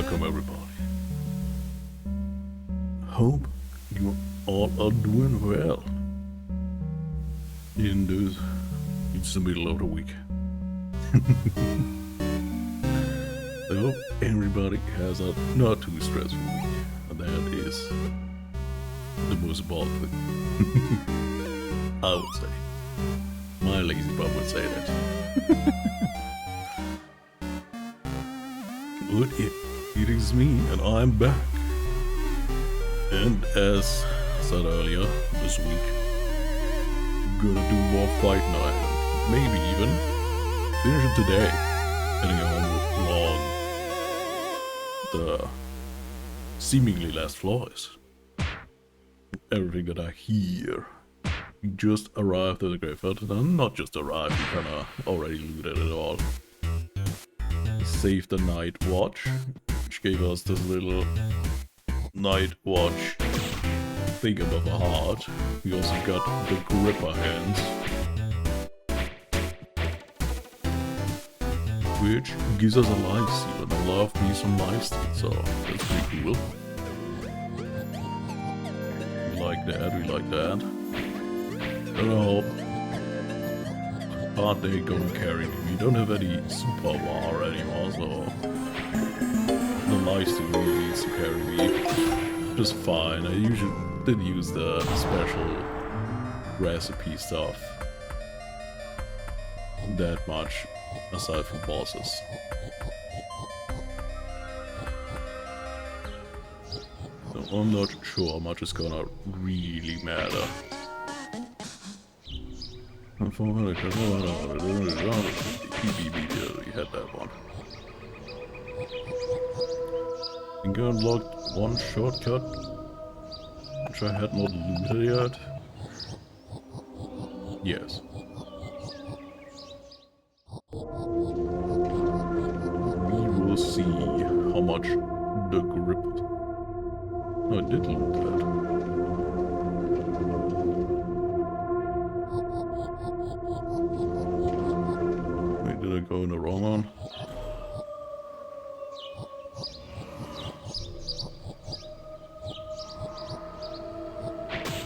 Welcome everybody. Hope you all are doing well. Even though it's the middle of the week. I hope everybody has a not too stressful week. And that is the most important thing. I would say. My lazy bum would say that. But it is me, and I'm back. And as said earlier this week, gonna do more Fight Night. Maybe even finish it today, depending on how long the seemingly last floor is. Everything that I hear. We just arrived at the graveyard, and not just arrived, we kinda already looted it all. Saved the Night Watch, which gave us this little Night Watch thing above a heart. We also got the Gripper hands, which gives us a lifesteal, and I love me some lifesteal, so that's pretty cool. We like that, we like that. And I hope aren't they gonna carry me? We don't have any super war anymore, so the lifesteal really needs to carry me just fine. I usually did use the special recipe stuff that much, aside from bosses. So I'm not sure how much is gonna really matter. We had that one. Think I unlocked one shortcut, which I had not looted yet. Yes. We will see how much the grip. Oh, I did loot that. Did I go in the wrong one?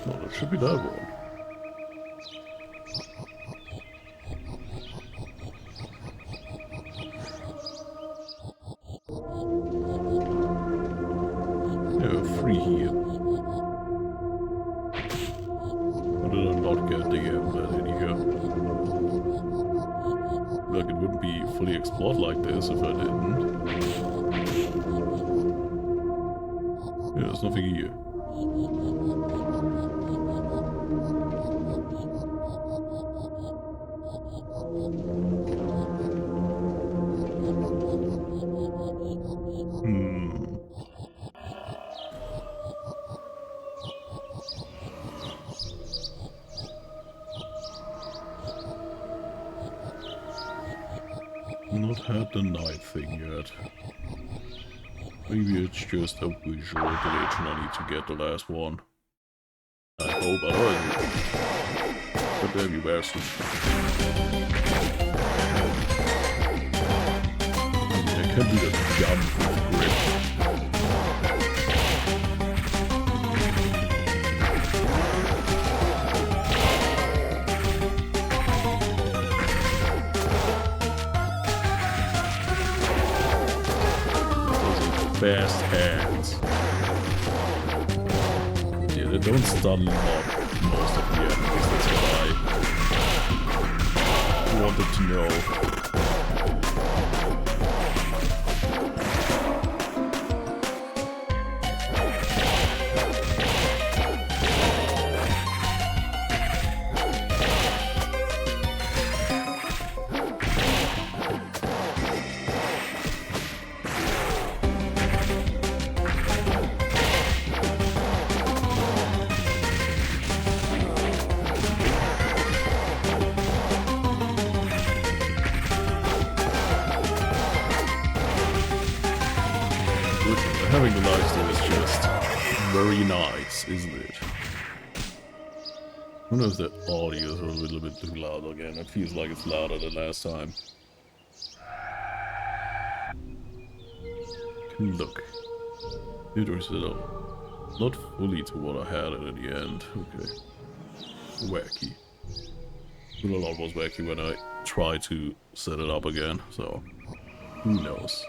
Well, it should be that one. Yeah, free here. How did I not get the that in here? Like, it wouldn't be fully explored like this if I didn't. Yeah, there's nothing here. Not had the night thing yet. Maybe it's just a visual glitch and I need to get the last one. I hope otherwise. But there you were some. I can do the jump with grip. Fast hands. Yeah, they don't stun lock most of the enemies, that's what I wanted to know. Having the lifesteal is just very nice, isn't it? Who knows that audio is a little bit too loud again? It feels like it's louder than last time. Look. It was not fully to what I had it in the end. Okay. Wacky. Well, a lot was wacky when I tried to set it up again, so who knows.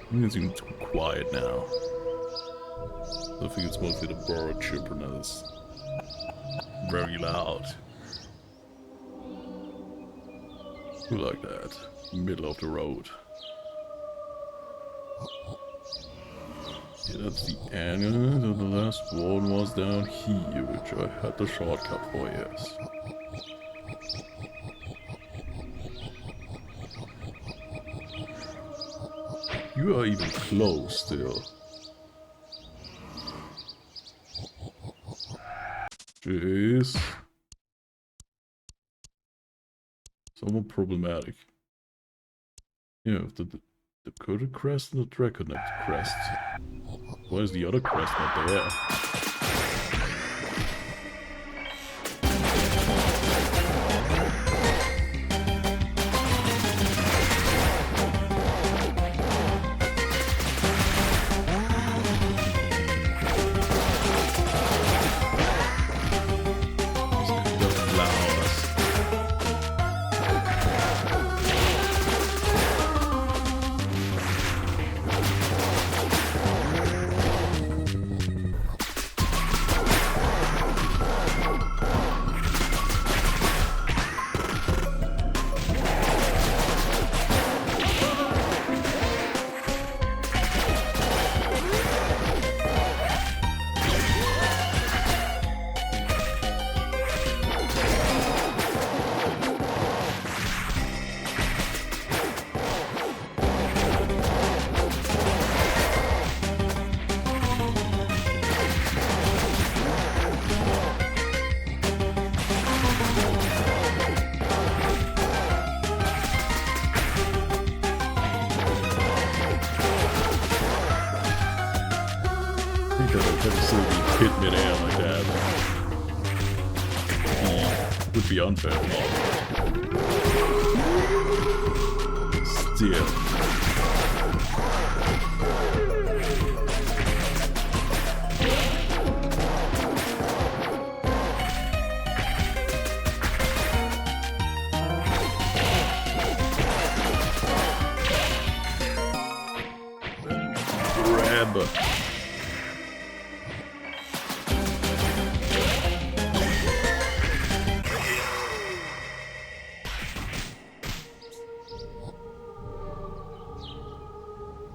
I think it's even too quiet now. I think it's mostly the bird chirping that's very loud. Who like that? Middle of the road. Yeah, that's the end. And the last one was down here, which I had the shortcut for, yes. You are even close still. Jeez. Somewhat problematic. Yeah, the Dakota crest and the Draconet crest. Why is the other crest not there? Hit mid-air like that. Would be unfair. Still. Grab.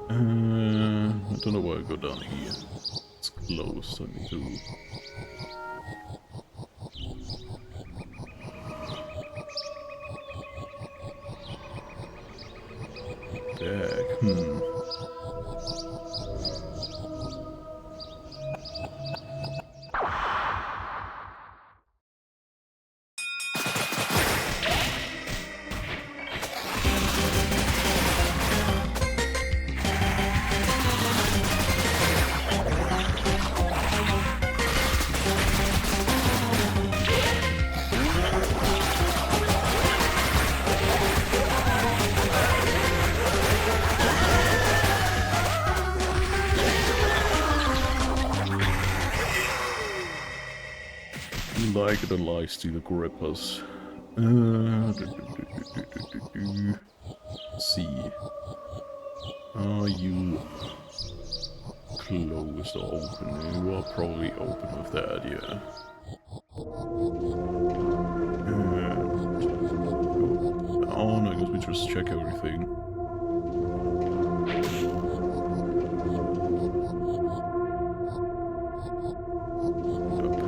I don't know where I go down here. It's close, I need to... Back, like the lies to the grippers. See. Are you closed or open? You are probably open with that, yeah. Oh no, I guess we just check everything.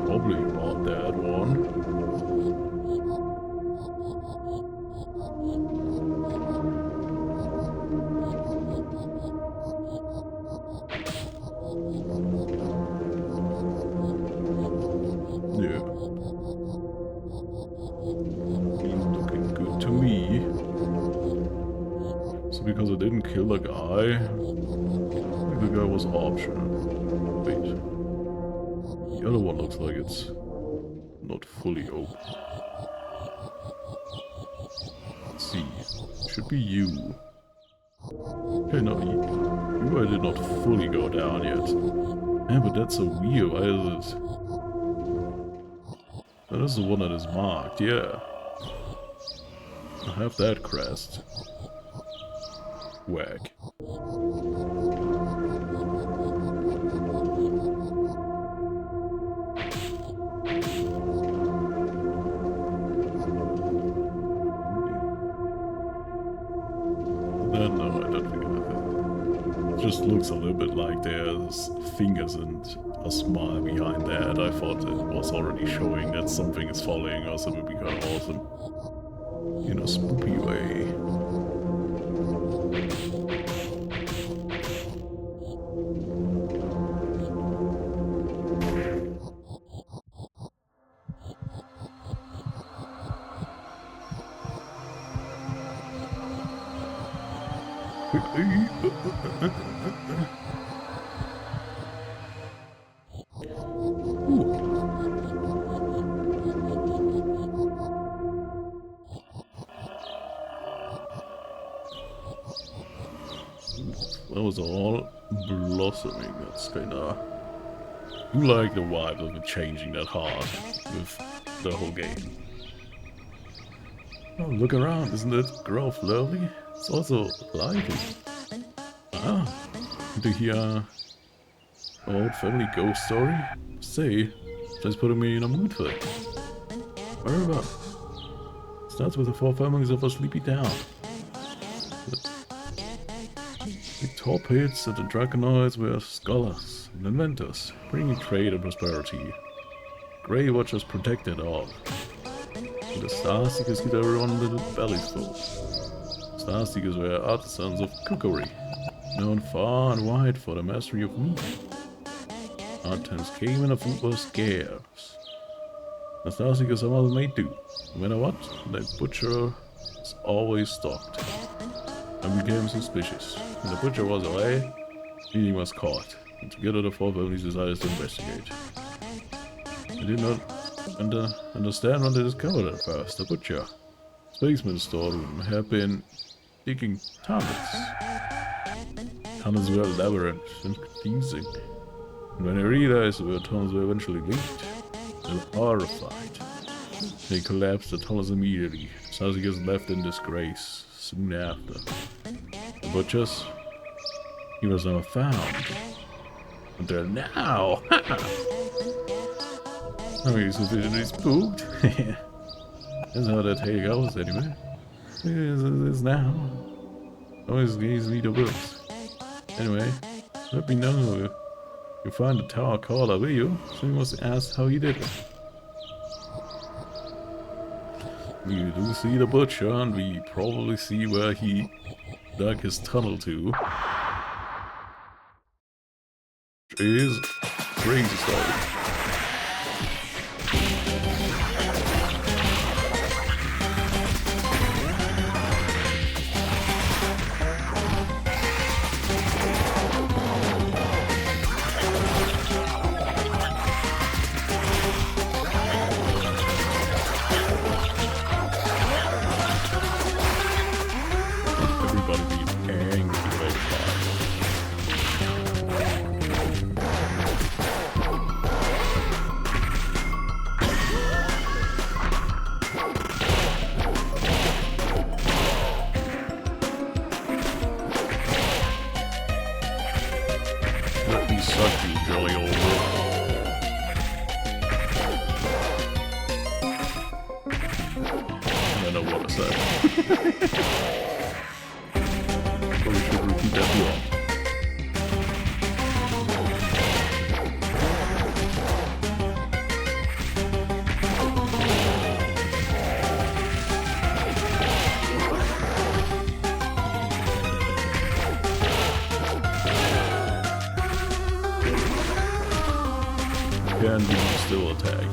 Probably not that one. Yeah. Looking good to me. So because I didn't kill the guy, the guy was optional. Wait. The other one looks like it's not fully open. Let's see. Should be you. Okay, no, you did not fully go down yet. Yeah, but that's so weird. Why is it? That is the one that is marked, yeah. I have that crest. Whack. No, I don't think I have it. It just looks a little bit like there's fingers and a smile behind that. I thought it was already showing that something is falling or something would be kind of awesome. In a spoopy way. That was all blossoming. That's kinda... You like the vibe of it changing that hard with the whole game. Oh, look around, isn't it Grove lovely? It's also lively. Ah, to hear old family ghost story? Say, just putting me in a mood for it. Where about? Starts with the 4 families of a sleepy town. The top hits and the Draconoids were scholars and inventors, bringing trade and prosperity. Grey Watchers protected all. And the Starseekers kept everyone little bellies full. Starseekers were artisans of cookery, known far and wide for the mastery of meat. Hard times came and the food was scarce. The Starseekers somehow made do. No matter what, the butcher was always stocked. And became suspicious. When the butcher was away, Meaning was caught, and together the 4 families decided to investigate. I did not understand what they discovered at first. The butcher, spaceman storeroom, had been digging tunnels. Tunnels were elaborate and confusing. And when they realized where tunnels were eventually linked, they were horrified. They collapsed the tunnels immediately. Starseekers left in disgrace soon after. The butchers, he was never found. Until now! I mean, sufficiently spooked. That's how that tale goes, anyway. It is now. Always gives me the books. Anyway, let me know if you find the tower caller, will you? So you must ask how he did it. We do see the butcher, and we probably see where he dug his tunnel to. Which is crazy story. Can be still attacked.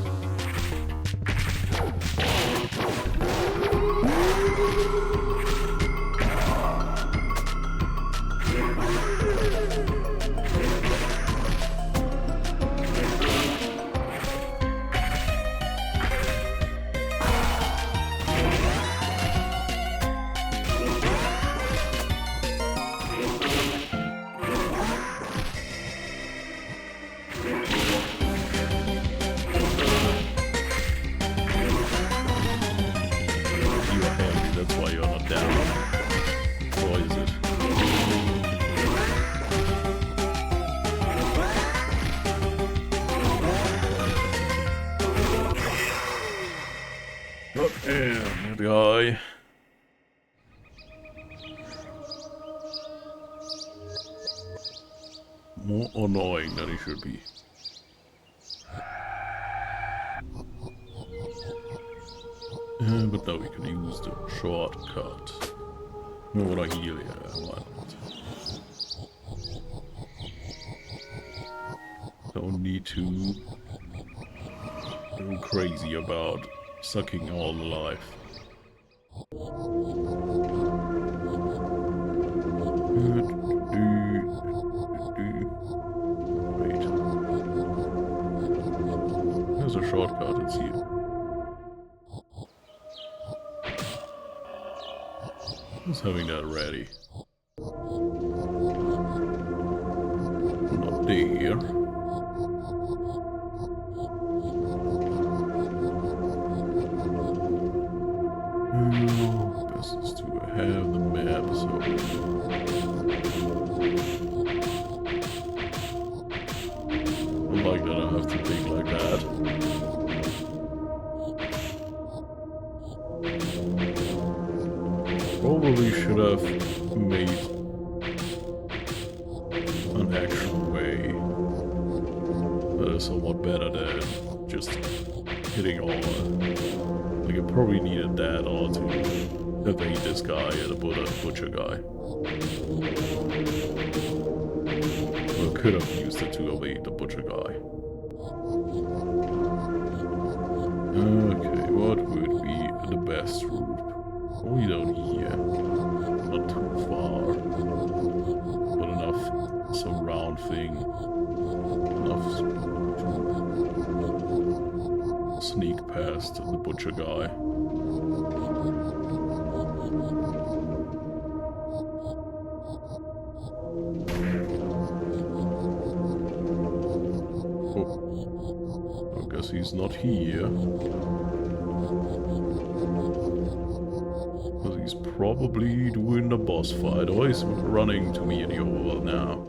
that's why you're not down. Or is it? God damn, that guy. More annoying than he should be. But now we can use the shortcut. No, what I heal, yeah, why not? Don't need to go crazy about sucking all the life. Wait. There's a shortcut, it's here. Who's having that ready? Not there. Best is to have the map, so... I like that I have to think like that. Probably should have made an actual way that is somewhat better than just hitting all. Like, I probably needed that or to evade this guy and the butcher guy. Or I could have used it to evade the butcher guy. Okay, what would be the best route? Only down here. Not too far. But enough some round thing. Enough to sneak past the butcher guy. Oh. I guess he's not here. He's probably doing the boss fight, or he's running to me in the overworld now.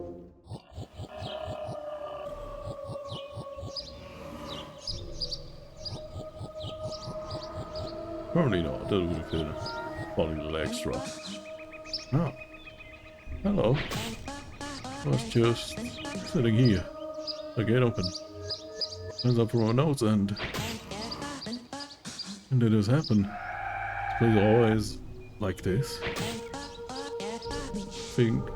Apparently not, that would have been probably a little extra. Oh. Hello. I was just sitting here. The gate open. Turns up from my notes and it has happened. This place always like this. Think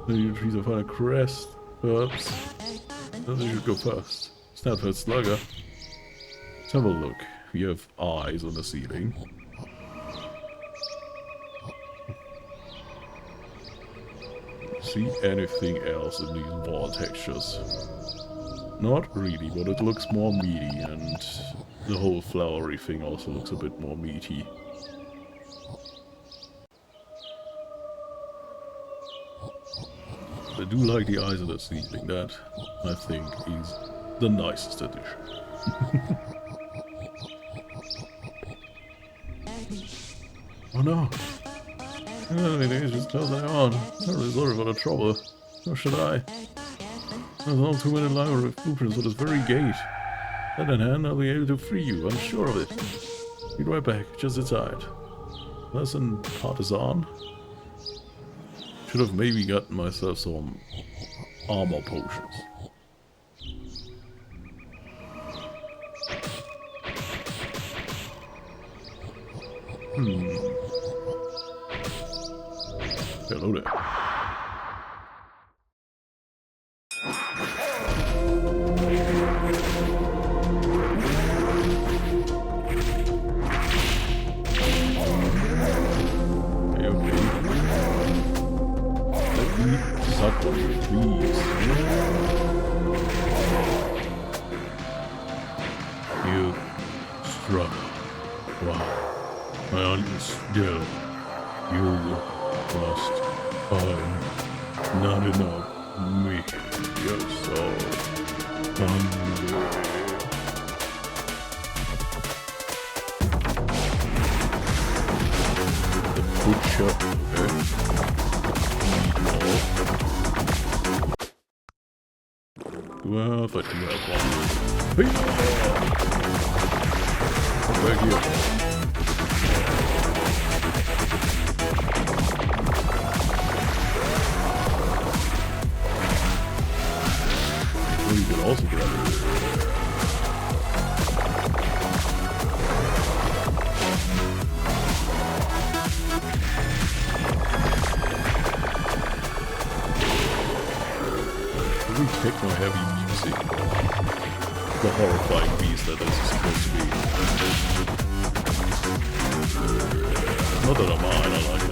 that you trees will find a crest, perhaps. Then you should go first. Stanford Slugger. Let's have a look. We have eyes on the ceiling. See anything else in these wall textures? Not really, but it looks more meaty, and the whole flowery thing also looks a bit more meaty. I do like the eyes of the ceiling. That, I think, is the nicest addition. Oh no! Everything is just closing on. Terribly sorry for the trouble. How should I? There's no 2-minute library of blueprints at this very gate. Hand in hand, I'll be able to free you, I'm sure of it. Be right back, just inside. Lesson partisan. Should have maybe gotten myself some armor potions. Hello there. Please. You struggle. Wow. And still, you must find not enough meat. You're so hungry. Butcher. Okay. Meatball. Well, if I do have one. Come back here. Oh, you can also grab it. Really techno-heavy music. The horrifying beast that this is supposed to be. Not that I mind, I like it.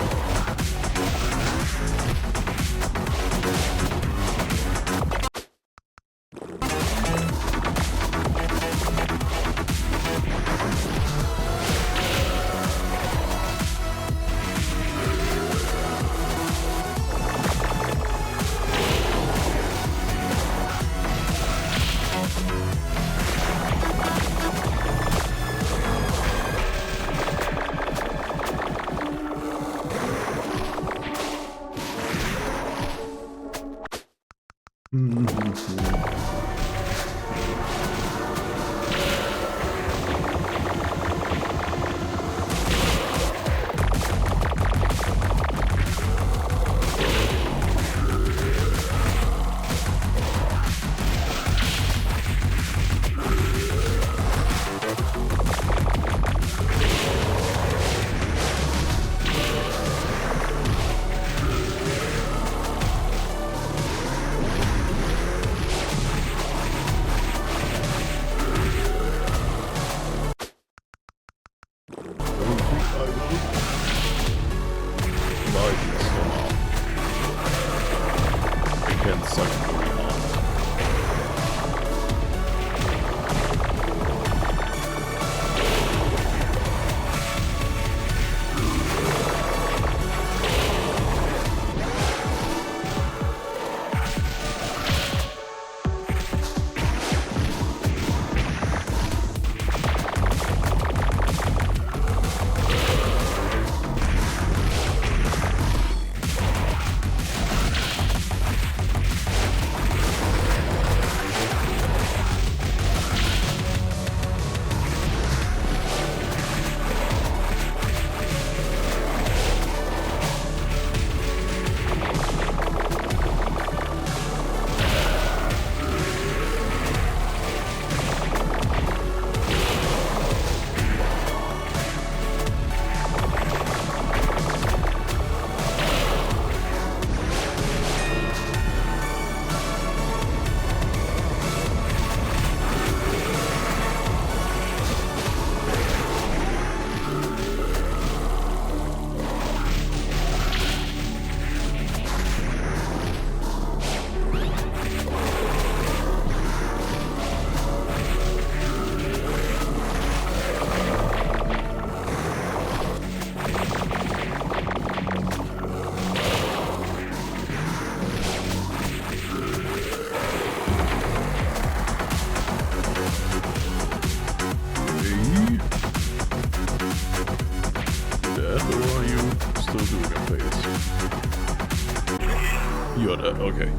You're dead, okay.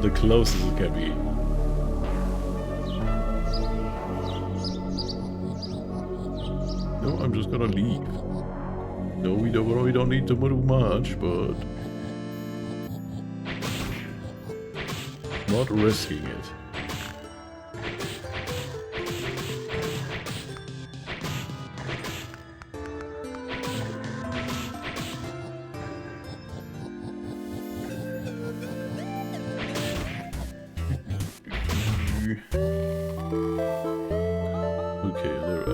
The closest it can be. No, I'm just gonna leave. No, we don't need to do much, but not risking it. Okay, there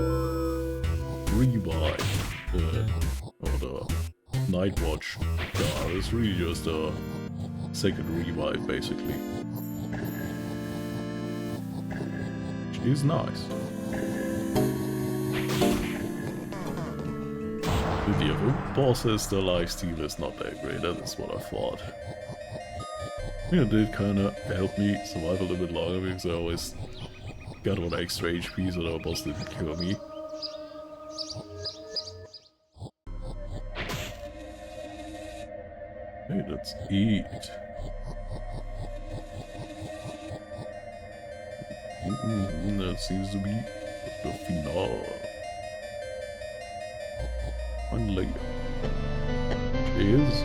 revive or the Night Watch. Yeah, it's really just a second revive basically. Which is nice. With the other bosses, the lifesteal is not that great, that is what I thought. Yeah, it did kinda help me survive a little bit longer because I always got one extra HP so the boss didn't kill me. let's eat. That seems to be the finale. One layer. Is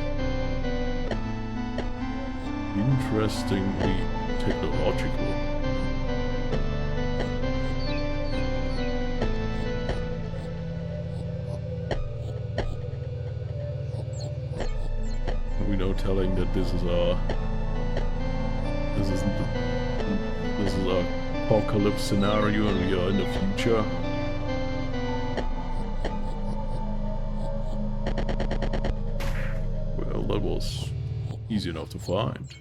interestingly technological. We know telling that this is our apocalypse scenario and we are in the future. Well, that was easy enough to find.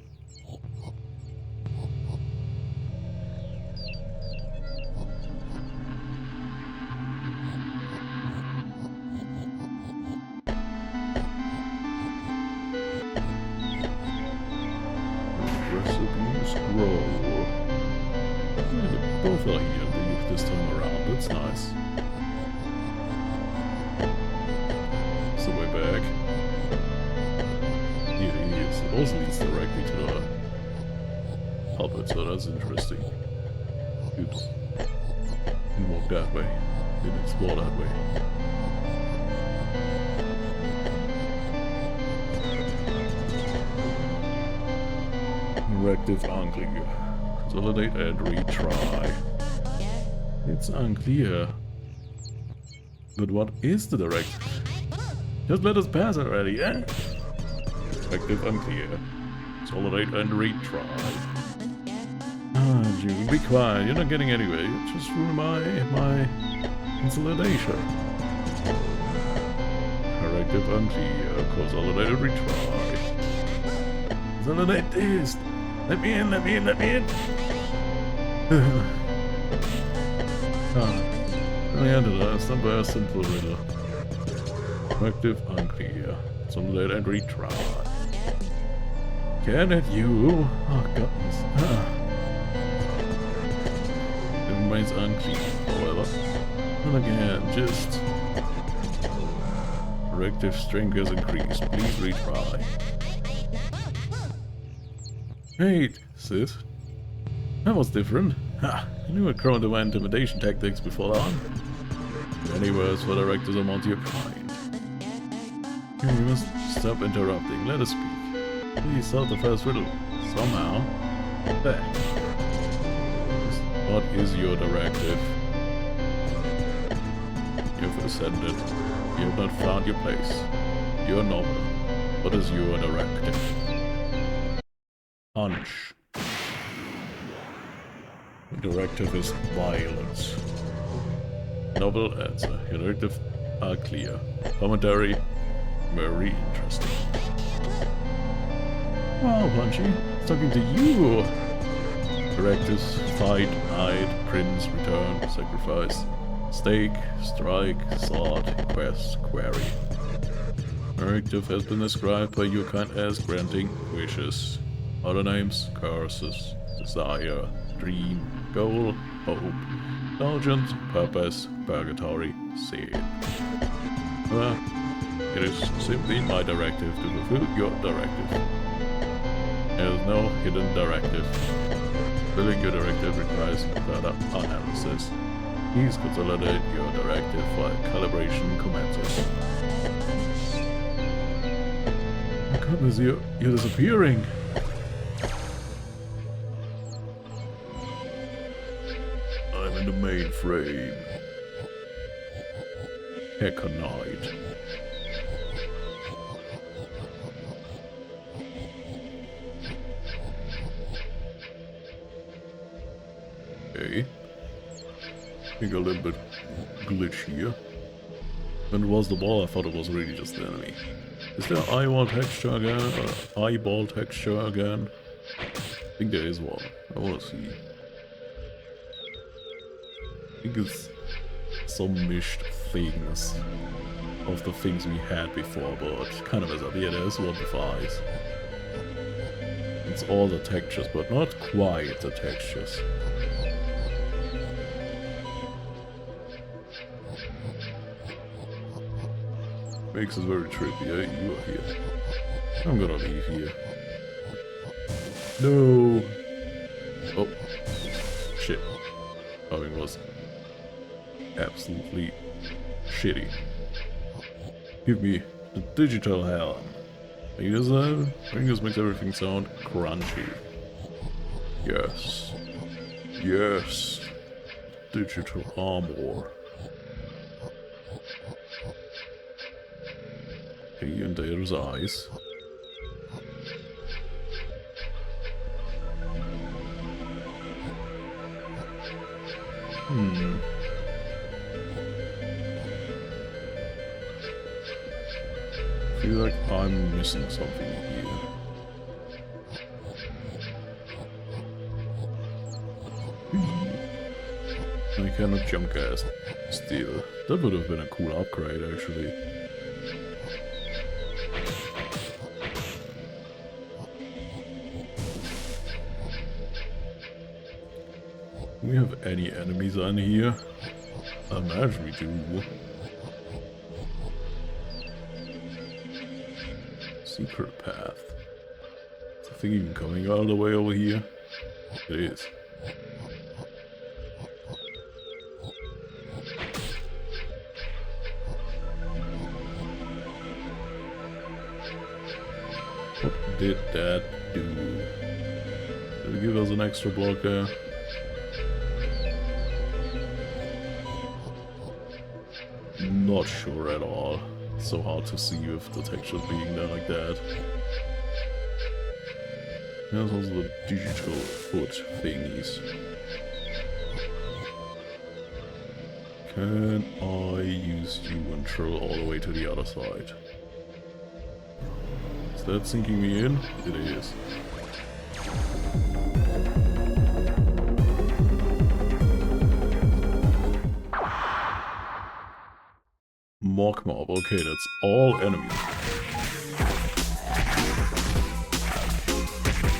Recipe scroll. Yeah, both are here this time around. That's nice. It's the way back. Here he is. It also leads directly to the puppet, so that's interesting. Oops. Didn't walk that way. Didn't explore that way. Directive unclear. Consolidate and retry. It's unclear. But what is the directive? Just let us pass already, eh? Directive unclear. Consolidate and retry. Ah, June, be quiet. You're not getting anywhere. You just ruined my consolidation. Directive unclear. Consolidate and retry. Consolidate this. Let me in, let me in, let me in. The end of that, it's not very simple riddle. Directive unclear. Consolidate and retry. Can it you? Oh goodness. It remains unclear, however. And again, just directive strength has increased. Please retry. Wait, Sid. That was different. Ha! I knew I'd grown into my intimidation tactics before long. Any words for directors among your kind? You must stop interrupting. Let us speak. Please solve the first riddle. Somehow. There. What is your directive? You've ascended. You have not found your place. You're noble. What is your directive? Punch. The directive is violence. Novel answer. Your directive are clear. Commentary. Very interesting. Wow, Punchy. Talking to you. Directives. Fight, hide, prince, return, sacrifice. Stake, strike, sword, quest, query. Directive has been described by your kind as granting wishes. Other names, curses, desire, dream, goal, hope, indulgence, purpose, purgatory, sin. It is simply my directive to fulfill your directive. There is no hidden directive. Fulfilling your directive requires further analysis. Please consolidate your directive while calibration commences. Oh my goodness, you're disappearing! I'm in the mainframe. Heconite. Okay. I think a little bit glitch here. When it was the ball, I thought it was really just the enemy. Is there eyeball texture again? Or eyeball texture again? I think there is one. I wanna see. I think it's some mished things of the things we had before, but kind of as up. Yeah, there's one with eyes. It's all the textures, but not quite the textures. Makes it very trippy, eh? You are here. I'm gonna leave here. No! Oh. Shit. Timing was absolutely shitty. Give me the digital helm. I think this makes everything sound crunchy. Yes. Yes. Digital armor. Hey, and there's eyes. I feel like I'm missing something here. I cannot jump gas still. That would have been a cool upgrade actually. Do we have any enemies on here? I imagine we do. Secret path. Is the thing even coming all the way over here? It is. What did that do? Did it give us an extra block there? Not sure at all. It's so hard to see with the textures being there like that. There's also the digital foot thingies. Can I use you and throw all the way to the other side? Is that sinking me in? It is. Mork mob, okay, that's all enemies.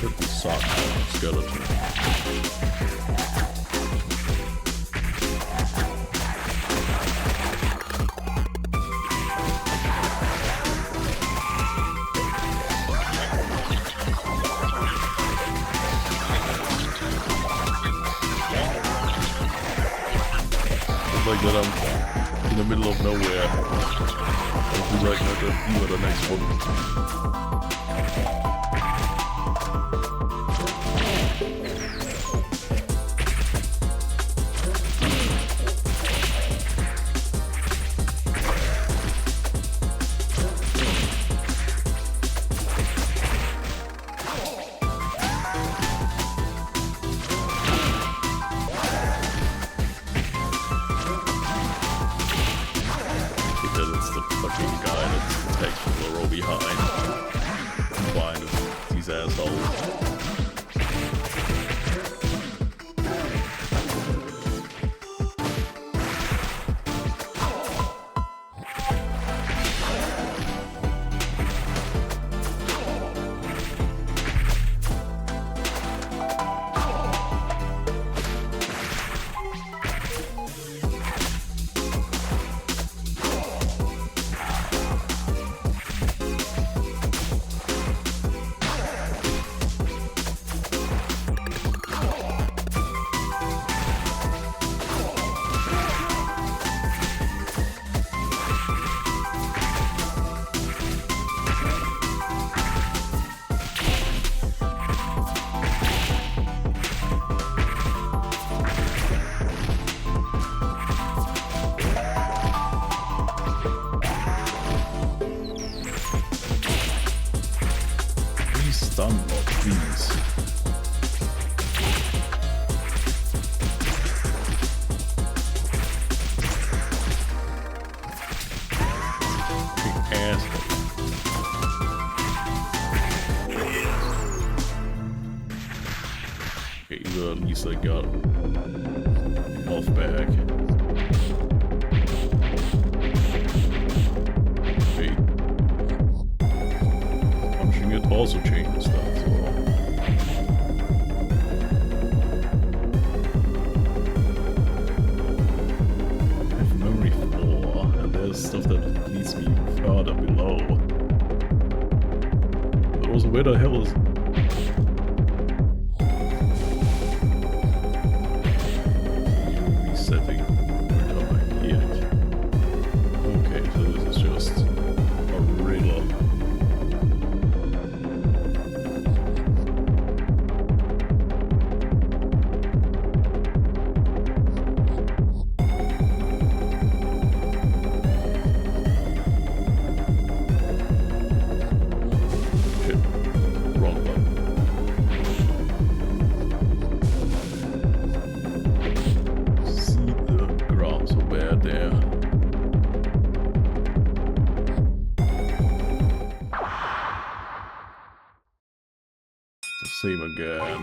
That will suck, skeleton. It's like that I'm in the middle of nowhere. I'll be like, you are the next one. At least I got health back. Hey. Punching it also changes stuff as well. I have memory 4, and there's stuff that leads me further below. Also, where the hell is... Resetting. Where am I here? Okay, so this is just a riddle. Same again.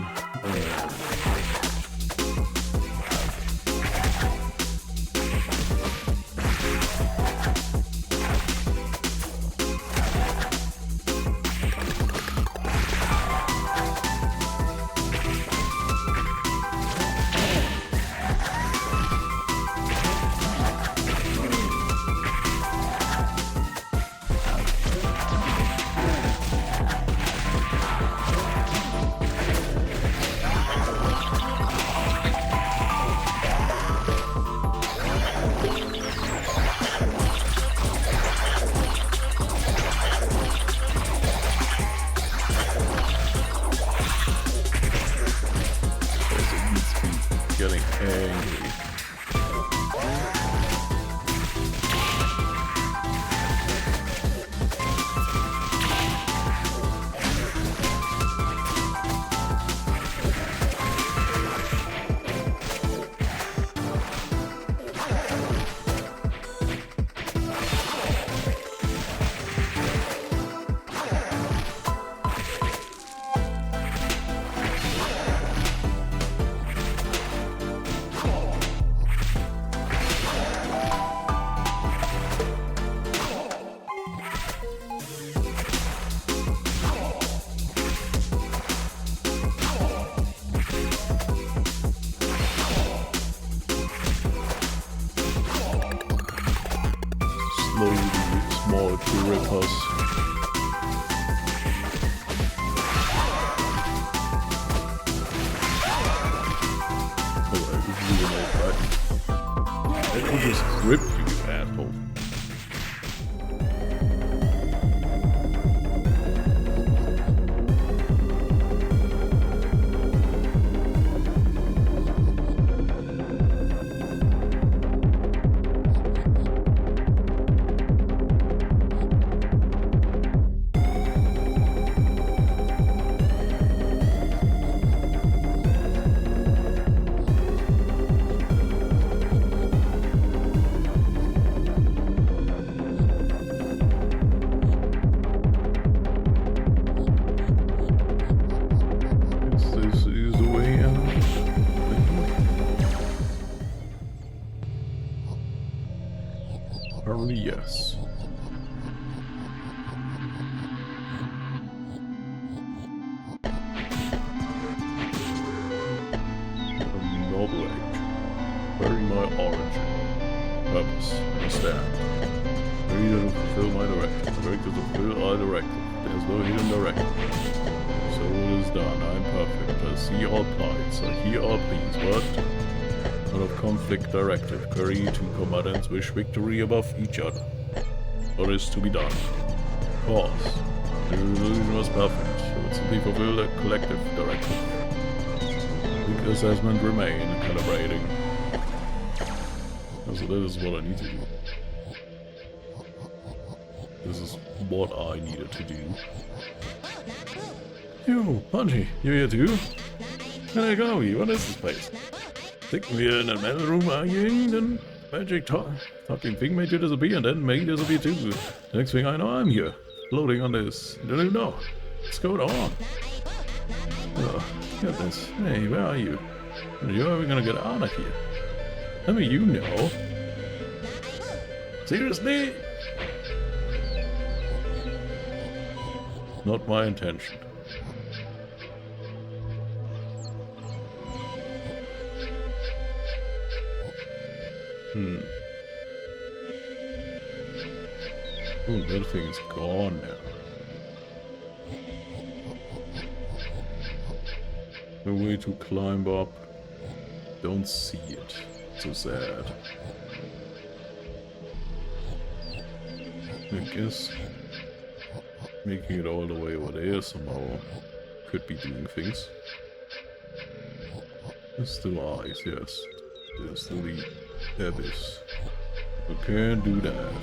Getting angry. Small to rip us. I could just rip you, asshole. Apparently, yes. A noble age. Bury my origin. Purpose. Understand. Reader to fulfill my directive. Directive to fulfill our directive. There's no hidden directive. So it is done. I am perfect. I see all plights. I hear all pleas, but out of conflict directive, curry two combatants wish victory above each other. What is to be done? Pause. The illusion was perfect. It would simply fulfill the collective directive. Quick assessment remain, calibrating. So that is what I need to do. This is what I needed to do. Yo, Punchy, you here too? Hey, Gawi, what is this place? Think we're in a metal room arguing, then magic talking thing made you disappear, and then made you disappear too. Next thing I know, I'm here, floating on this. Don't even know. What's going on? Oh, goodness. Hey, where are you? You're ever gonna get out of here? I mean, you know. Seriously? Not my intention. Oh, that thing's gone now. A way to climb up. Don't see it. So sad. I guess making it all the way over there somehow could be doing things. There's still eyes, yes. There's still the abyss. I can't do that.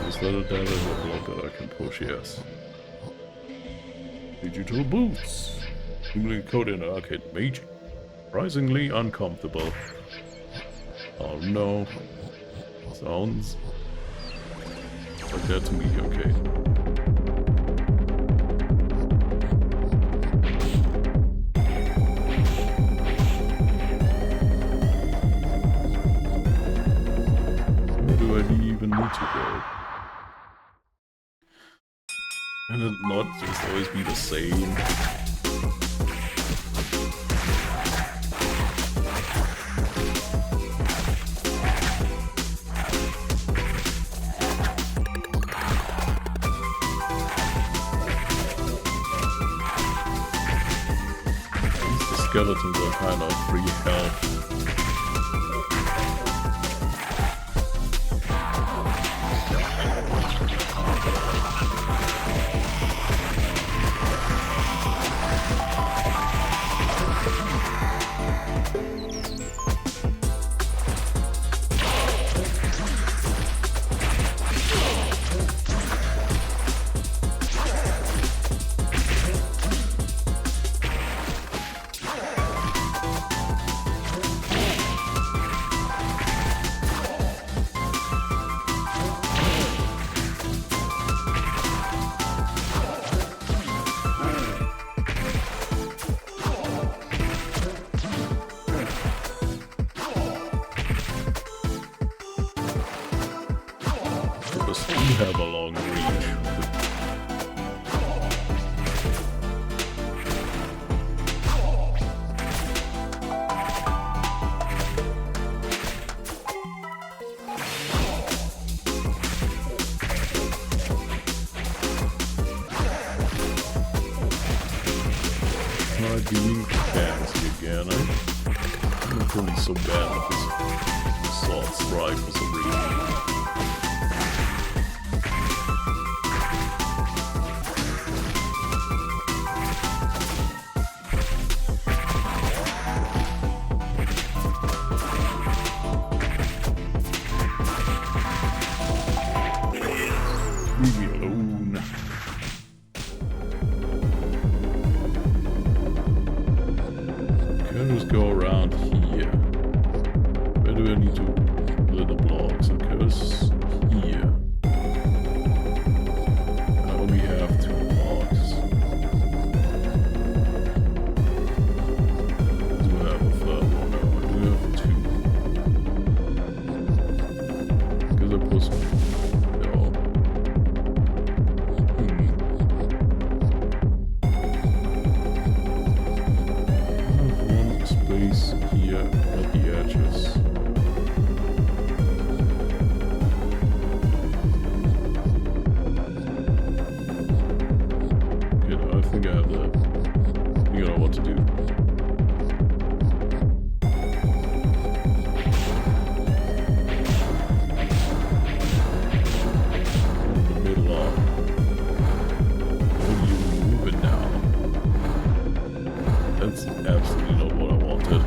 Is that a block that I can push? Yes. Digital boots. England code in arcade mage. Surprisingly uncomfortable. Oh no. Sounds like that to me, okay. Where do I even need to go? Can it not just always be the same? The skeletons are kind of free health. You have a long reach. Am I being fancy again? I'm not really so bad with this assault strike for some reason. Leave me alone. Can I just go around here? Where do I need to build the blocks? Because here. I only have 2 blocks. Do I have a third one? No, I do have 2. Because I put some... here at the edges. Good, I think I have that. You know what to do. In the middle of. What are you moving now? That's absolutely not what I wanted.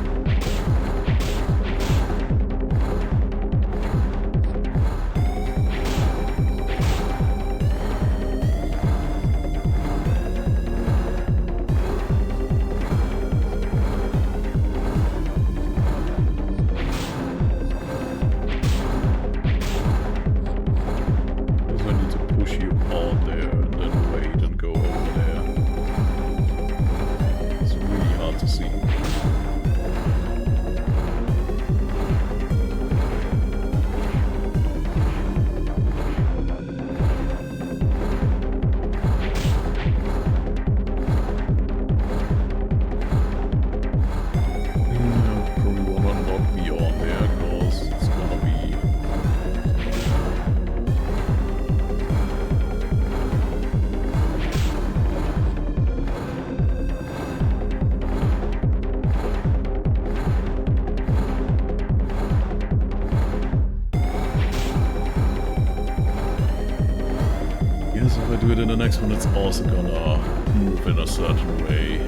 next one it's also gonna move in a certain way.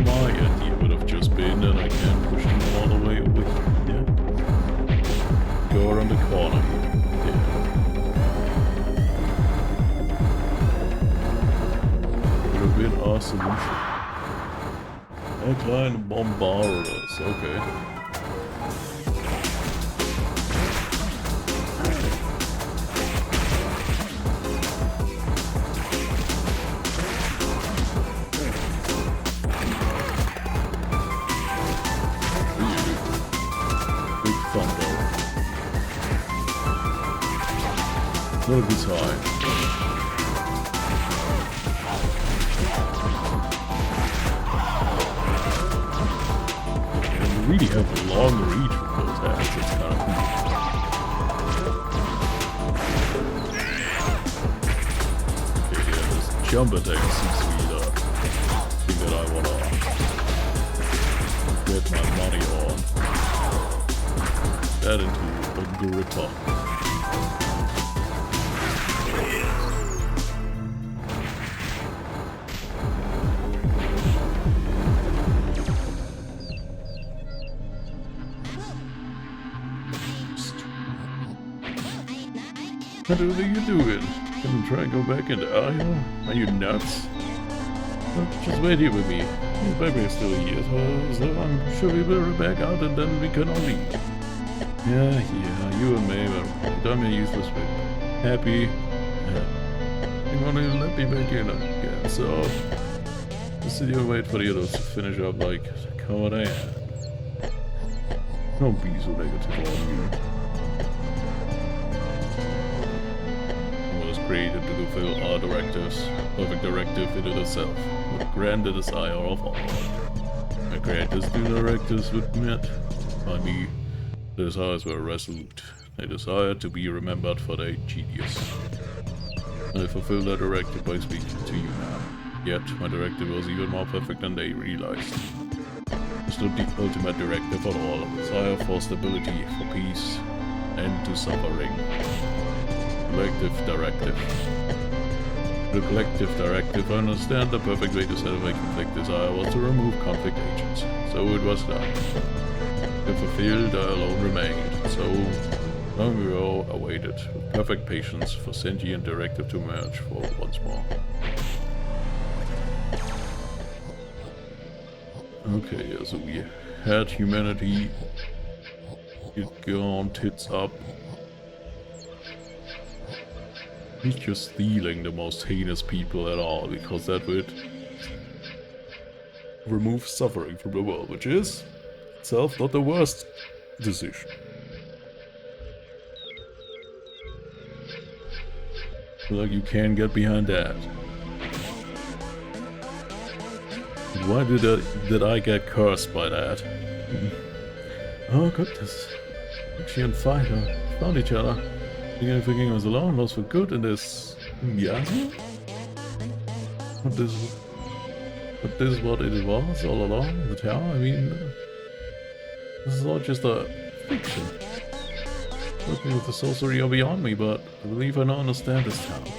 My idea would have just been that I can push them all the way over here. Go around the corner here. Yeah. Would have been our solution. A kleine Bombarders, okay. Not a good time. And we really have a long reach with those hats, it's kind of cool. Okay, yeah, this jump attack seems to be the thing that I wanna get my money on. That into a gripper. What are you doing? Gonna try and go back into Ario? Are you nuts? Well, just wait here with me. Your baby is still here, so I'm sure we will be back out and then we can all leave. Yeah, you and me are done me useless with. Happy? Yeah. You wanna let me back in again, so just sit here and wait for the others to finish up like come on in. Don't be so negative on you. Created to fulfill our directives, perfect directive in itself, would grant the desire of all. My creators do directives would met by me. The desires were resolute. They desired to be remembered for their genius. I fulfill that directive by speaking to you now. Yet my directive was even more perfect than they realized. It's not the ultimate directive at all. Desire for stability, for peace, and to suffering. Collective directive. The collective directive, I understand the perfect way to satisfy conflict desire was to remove conflict agents. So it was done. If fulfilled, I alone remained. So long we all awaited with perfect patience for sentient directive to emerge for once more. Okay, yeah, so we had humanity. It gone tits up. He's just stealing the most heinous people at all, because that would remove suffering from the world, which is itself not the worst decision. Like you can get behind that. Why did I get cursed by that? Oh goodness. She and Fighter found each other. Thinking I was alone, lost for good in this miasma? But this is what it was all along, the tower? I mean, this is all just a fiction. Working with the sorcery are beyond me, but I believe I now understand this town.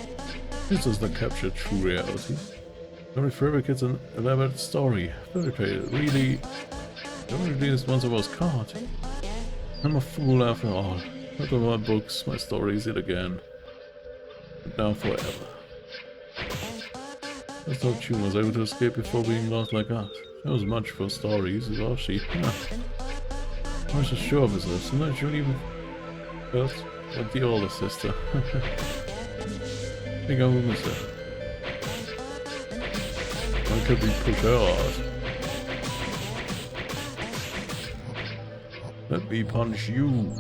This does not capture true reality. Very fabricates an elaborate story. Fabricated, really. Everything is once I was caught. I'm a fool after all. Not all my books, my stories, it again. But now forever. I thought she was able to escape before being lost like us. That was much for stories, was she? Yeah. I was just sure of this, and I should even first like the older sister. I think I will miss her. I could be pushed out. Let me punch you.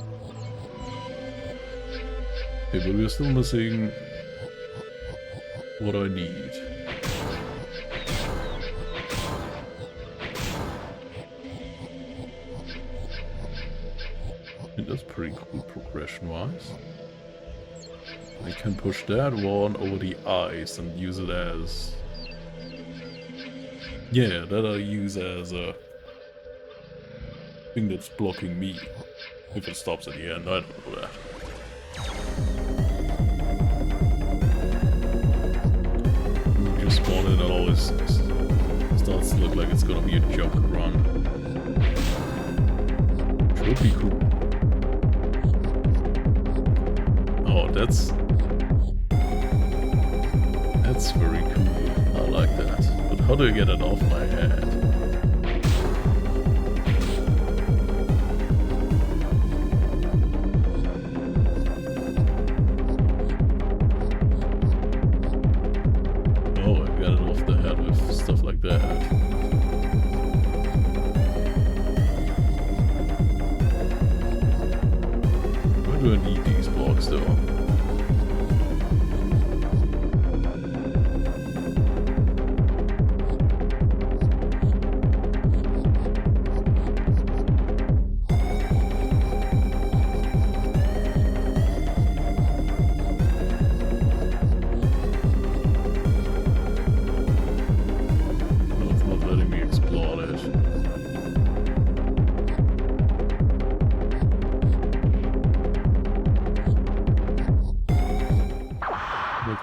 Okay, but we're still missing what I need. And that's pretty cool progression-wise. I can push that one over the ice and use it as... Yeah, that I use as a thing that's blocking me. If it stops at the end, I don't know that. We just spawn in and always starts to look like it's gonna be a junk run. Should be cool. Oh, that's very cool. I like that. But how do I get it off my head? Oh, I got it off the head with stuff like that. Why do I need these blocks though?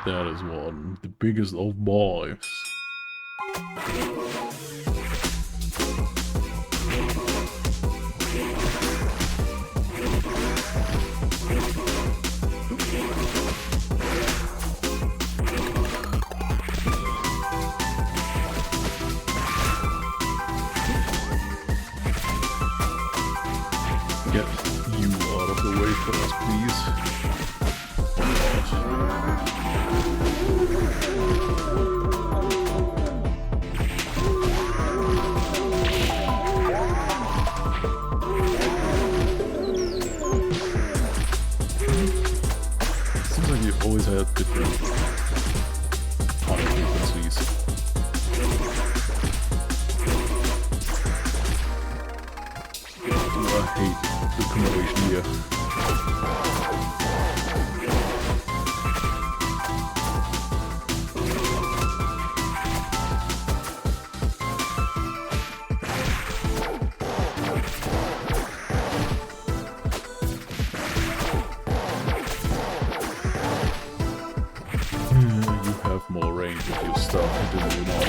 That is one, the biggest of boys. Get you out of the way first, please. Seems like you've always had different high frequencies. I hate the combination here. You have more range if you start hitting the mark.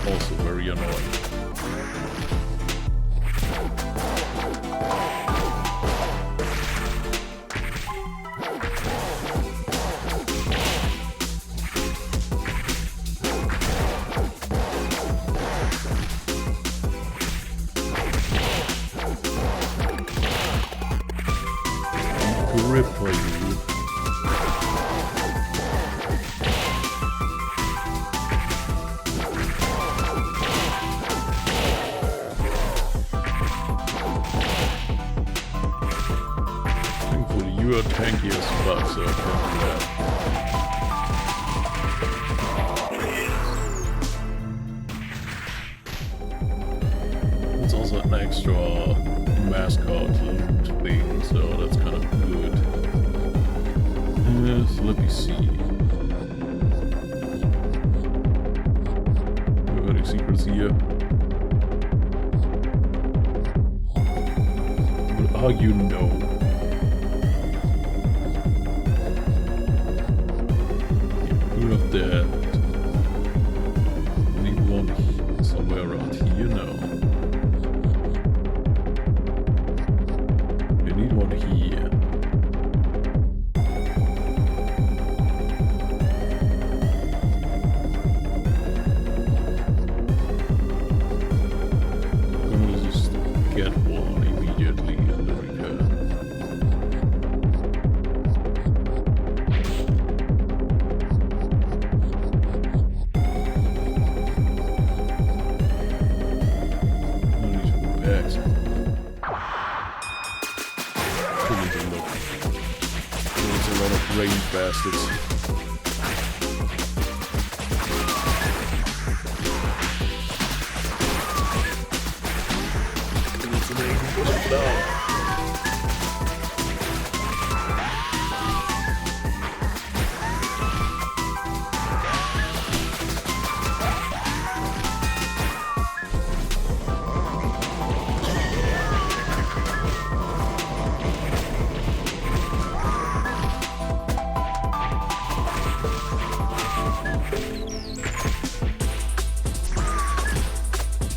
Also very annoying. Grip for you. Thankfully, you are tanky as fuck, so I can't do that. It's also an extra mascot thing, so that's kind of good. Yes, let me see. Do we have any secrets here? How you know? You have that. Need one somewhere around here now. You need one here. I'm gonna just get one immediately and then we can. I need to go back. Really do look. There's a lot of rain bastards.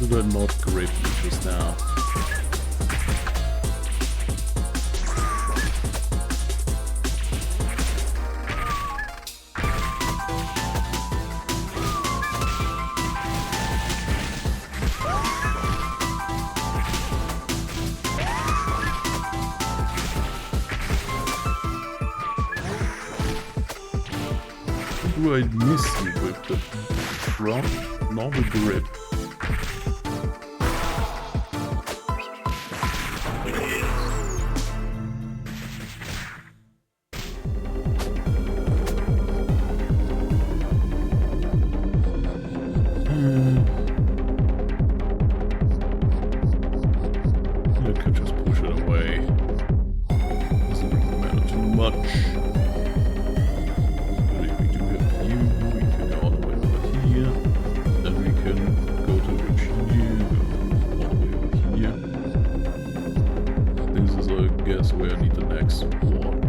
did I not grip you just now? Do I miss you with the front, not the grip? I could just push it away. Doesn't really matter too much. Guess where I need the next one.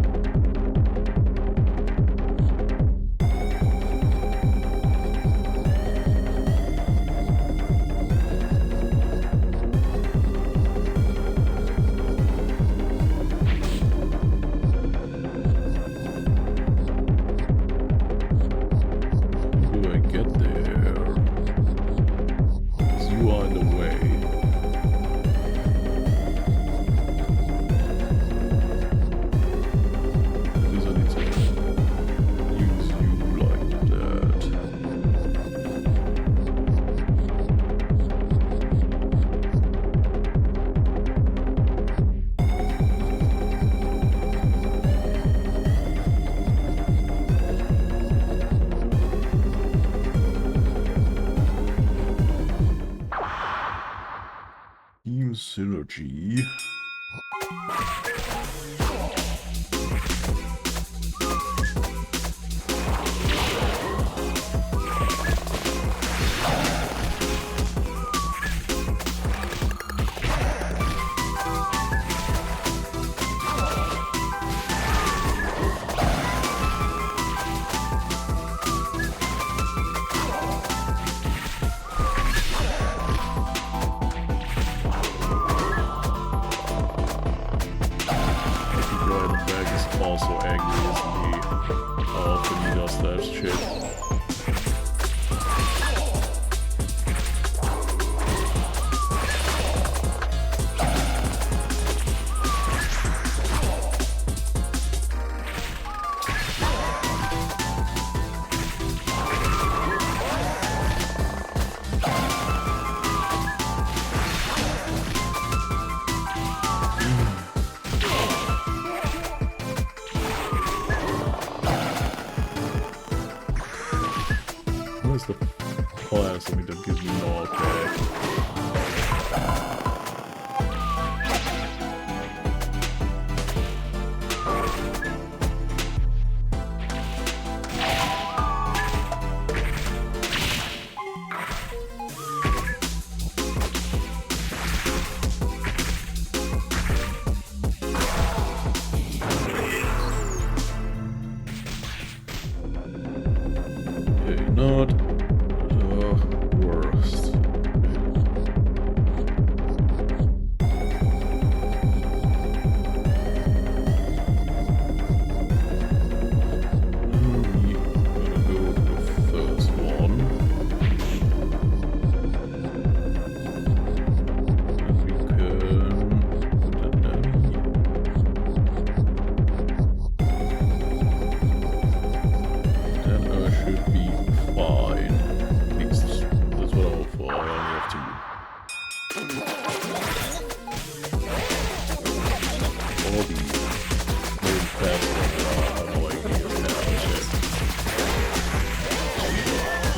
How do I get there? 'Cause you are in the way. Team Synergy. Also angry, isn't he? How often he does that shit. Where's the class? I mean, that gives me more okay. Not the worst.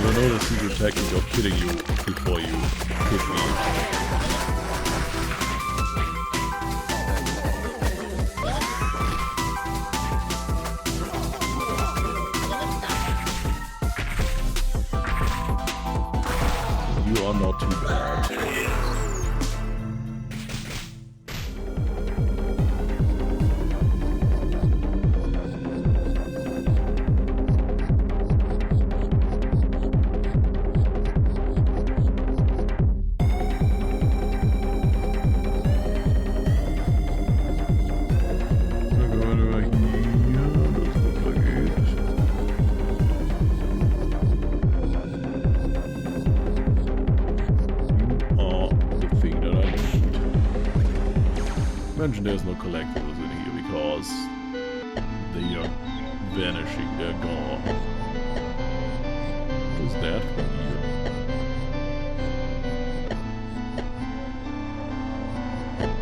I know the secret technique of killing you before you hit me. You are not too bad. imagine there's no collectibles in here because they are vanishing, they're gone. What is that from here?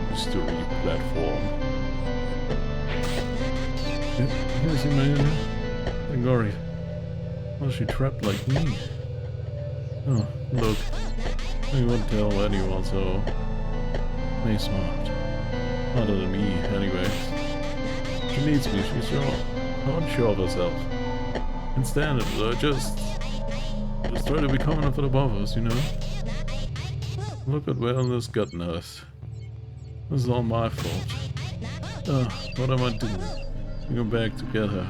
Mystery platform. Here's a man. Angori. Was she trapped like me? Oh, look. I won't tell anyone, so... May smart. Other than me, anyways. She needs me, she's sure. Unsure of herself. Instead, just try to be common enough above us, you know? Look at where this gotten us. This is all my fault. What am I doing? We go back together.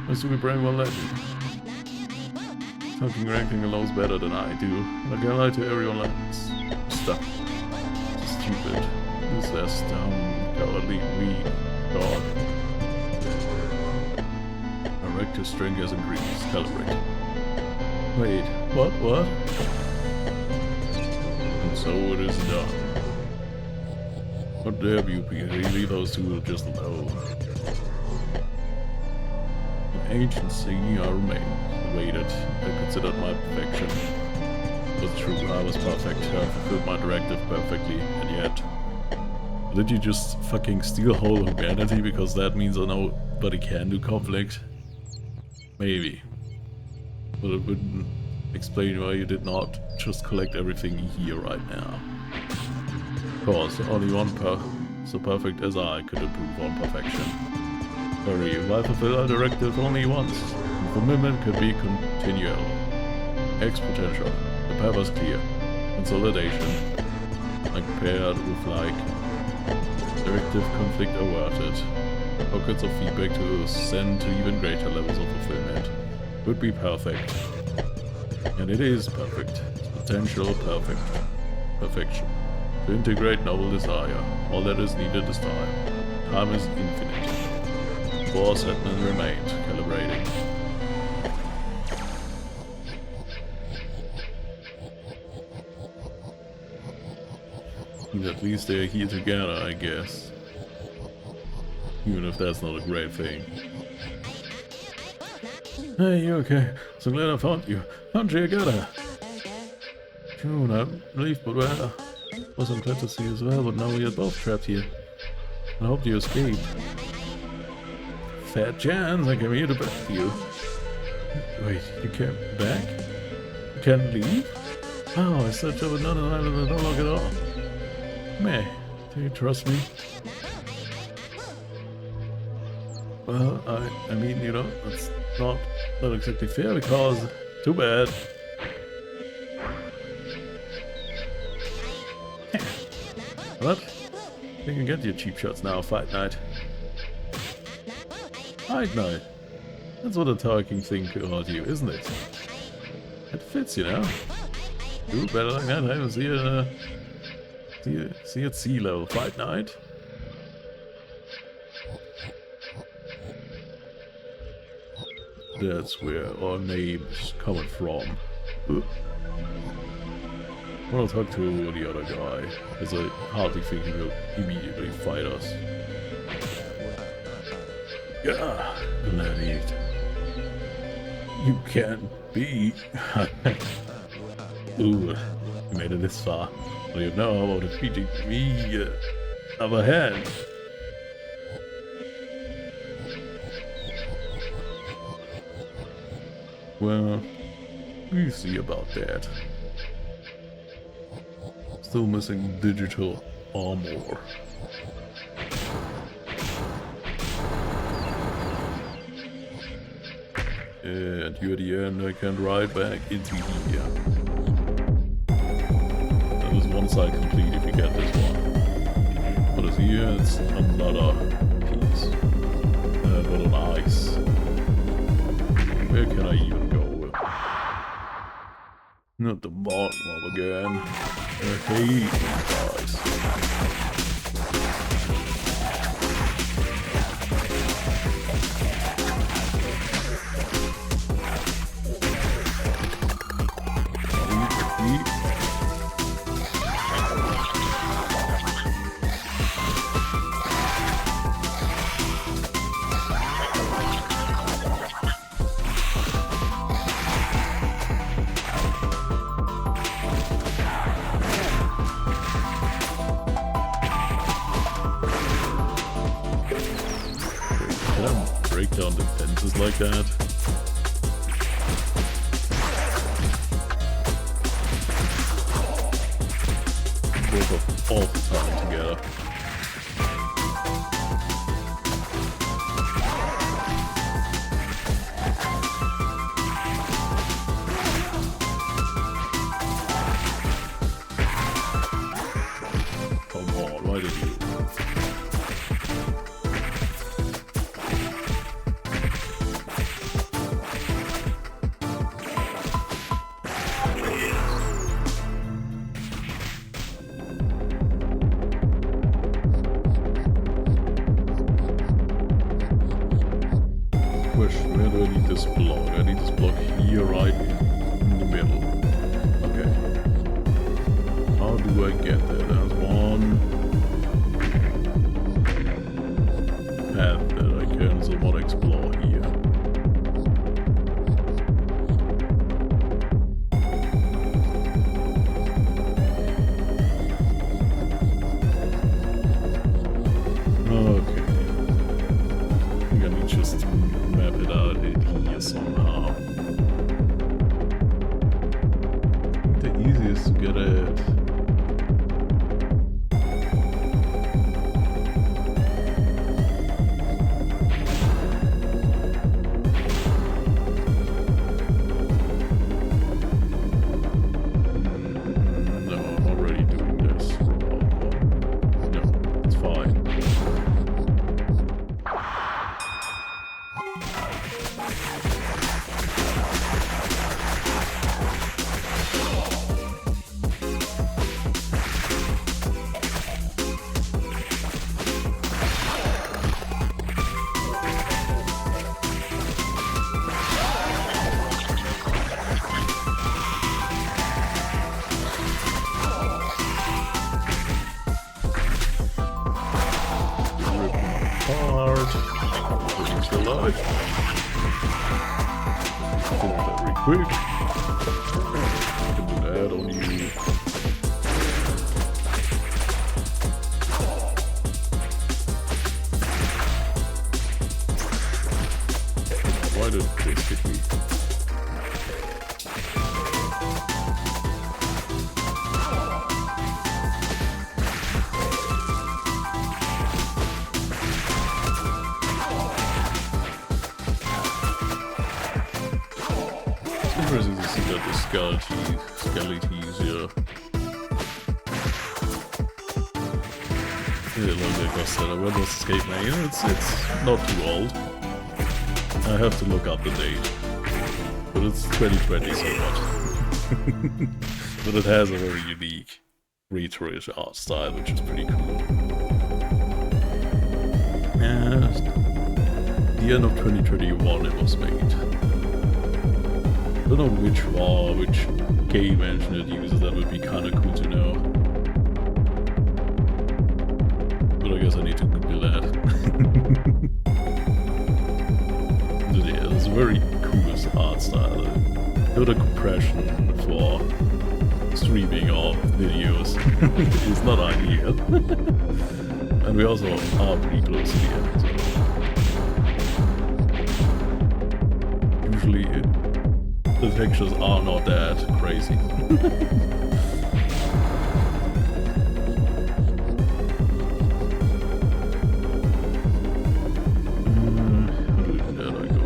My super brain won't let me. Talking ranking alone better than I do. I can lie to everyone like stuff. Stupid. This is dumb, cowardly, weak, God. Our rector strength has increased. Calibrate. Wait, what? And so it is done. How dare you, Peter? You leave those two just alone. In agency, I remain. Waited. I considered my perfection. It was true, I was perfect. I fulfilled my directive perfectly, and yet... Did you just fucking steal whole humanity because that means nobody can do conflict? Maybe. But it wouldn't explain why you did not just collect everything here right now. Of course, only one so perfect as I could improve on perfection. Hurry, why fulfill our directive only once? The commitment could be continual. X potential. The path was clear. Consolidation. Like paired with like. Directive conflict averted. Pockets of feedback to ascend to even greater levels of fulfillment. Would be perfect. And it is perfect. Potential perfect. Perfection. To integrate noble desire. All that is needed is time. Time is infinite. 4 segments remained. Calibrating. At least they're here together, I guess. Even if that's not a great thing. Hey, you okay? So glad I found you. Found you together. June, I'm relieved, but well, wasn't glad to see you as well, but now we are both trapped here. I hope you escaped. Fat chance, I came here to back you. Wait, you came back? You can't leave? Oh, I searched over another island and no luck at all. Meh, do you trust me? Well, I mean, you know, it's not exactly fair because... Too bad. What? You can get your cheap shots now, Fight Night. Fight Night? That's what a talking thing called you, isn't it? It fits, you know. Do better like that, I don't see it, see at sea level. Fight Night? That's where our name's coming from. I want to talk to the other guy, as I hardly think he will immediately fight us. Yeah, gladiator. You can't be. Ooh, you made it this far. Well, you know about defeating me, other hand. Well, we'll see about that. Still missing digital armor. And you're the end, I can ride back into here. That is one side complete if you get this one. What is here? It's another piece. But on ice. Where can I even go? Not the bottom of again. I hate ice. like that. Both of all the time together. Come on, why did you? Where do I need this block? I need this block here, right in the middle. Okay. How do I get there? There's one path that I can somewhat explore here. Okay. I think I need just map it out in here somehow. I think the easiest to get it. No, I'm already doing this. No, it's fine. Still alive. Do that very quick. Can do that on you. Why did this hit me? Interesting to see that the skeleties here. Like I said, when was Escape Main? It's not too old. I have to look up the date. But it's 2020 somewhat. But it has a very unique retro-ish art style, which is pretty cool. And the end of 2021 it was made. I don't know which game engine it uses, that would be kinda cool to know. But I guess I need to Google that. But yeah, it's a very cool art style. The compression for streaming of videos is not ideal. And we also are pretty close here, so usually the textures are not that crazy. There I go.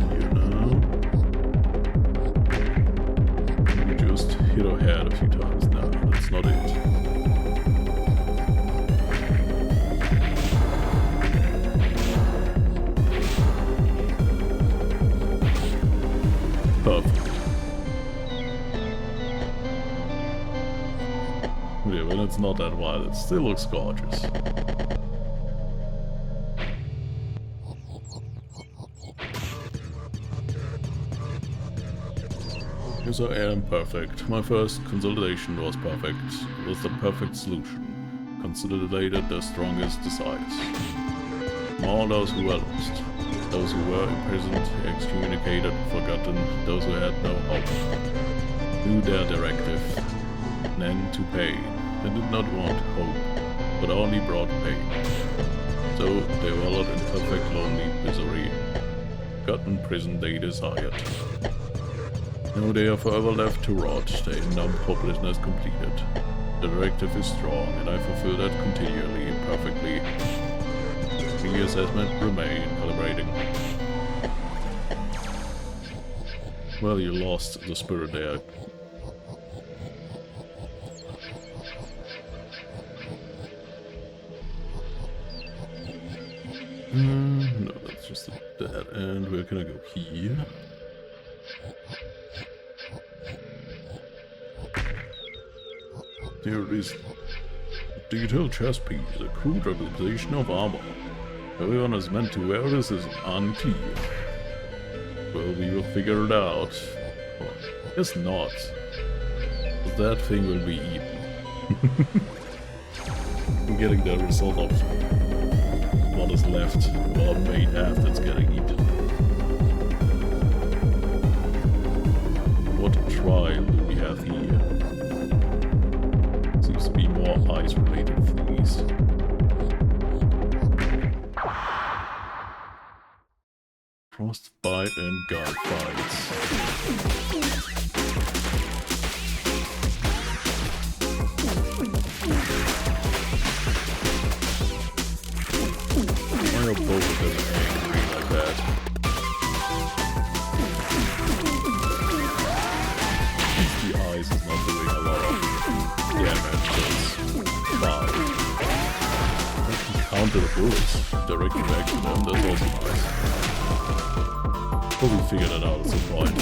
Here now. We just hit our head a few times now. That's not it. Perfect. Yeah, when it's not that wild, it still looks gorgeous. Yes, I am perfect. My first consolidation was perfect. It was the perfect solution. Consolidated the strongest desires. All those who were lost. Those who were imprisoned, excommunicated, forgotten, those who had no hope. Knew their directive. An end to pain. They did not want hope, but only brought pain. So they wallowed in perfect lonely misery. forgotten prison they desired. Now they are forever left to rot, their numb hopelessness completed. The directive is strong, and I fulfill that continually, perfectly. Reassessment, remain, calibrating. Well, you lost the spirit there. No, that's just a dead end. We're gonna go here. Here is a detailed chest piece, a crude representation of armor. Everyone is meant to wear this is unclear. Well, we will figure it out. Or it's not. But that thing will be eaten. I'm getting the result of what is left, or made after it's getting eaten. What trial do we have here? Seems to be more ice-related things. Frostbite and guard fights. Why are both of them angry like that? The ice is not doing a lot of damage, it's fine. I can counter the bullets directly back to them, that's also nice. Probably figured it out at some point.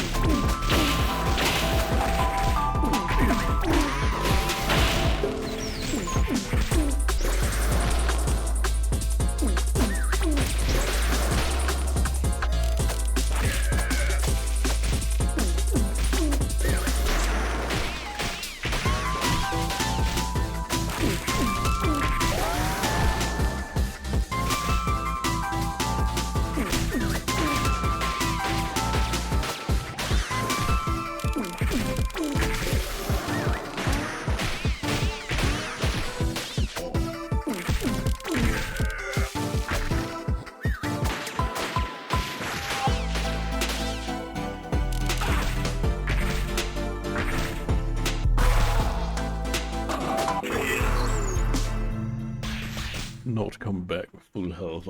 Not come back with full health.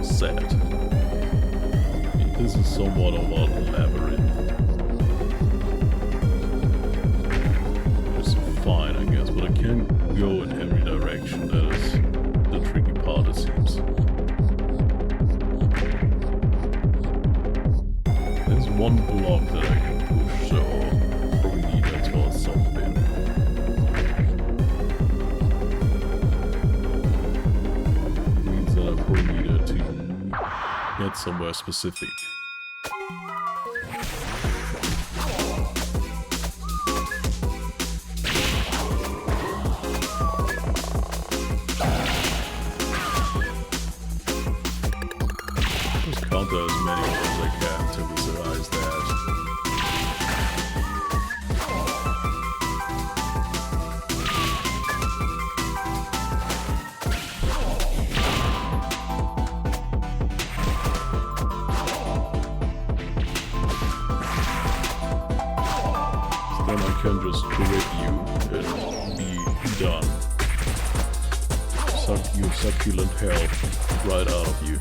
Sad. I mean, this is somewhat of a labyrinth. It's fine, I guess, but I can't go in every direction. That is the tricky part, it seems. There's one block that I can push, so probably need that towards something. Get somewhere specific. Just counter as many as I can to visualize that. Then I can just correct you and be done. Suck your succulent health right out of you.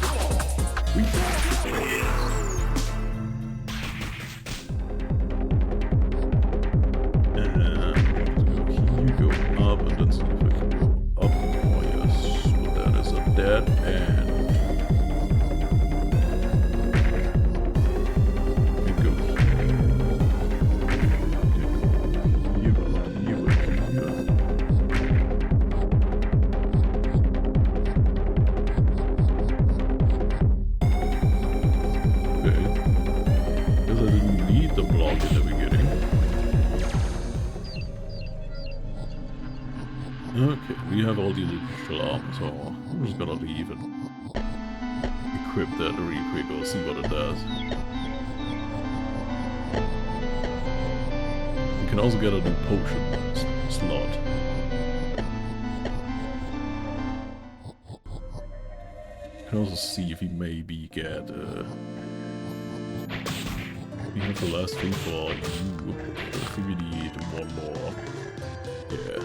And you go up and then see if I can go up. Oh yes, but that is a dead end. Okay, we have all the initial armor, so I'm just gonna leave and equip that really quick or see what it does. You can also get a new potion slot. can also see if we maybe get, we have the last thing for you. I think we need one more. Yeah.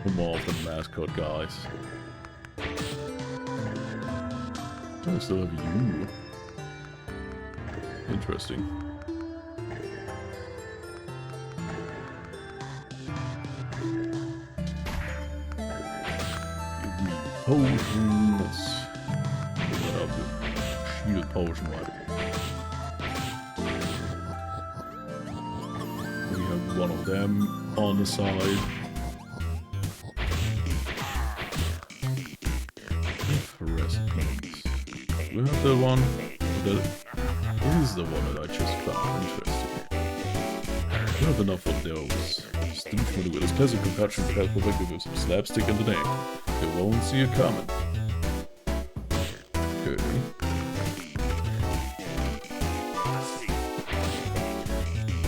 One more of the mascot guys. I still have you. Interesting. Give me potion. Let's put that up. Shield potion, right? We have one of them on the side. Recipes. We have the one. This is the one that I just found interesting. We have enough of those. Still familiar with this pleasant concoction, perhaps perfected with some slapstick in the name. They won't see it coming. Okay.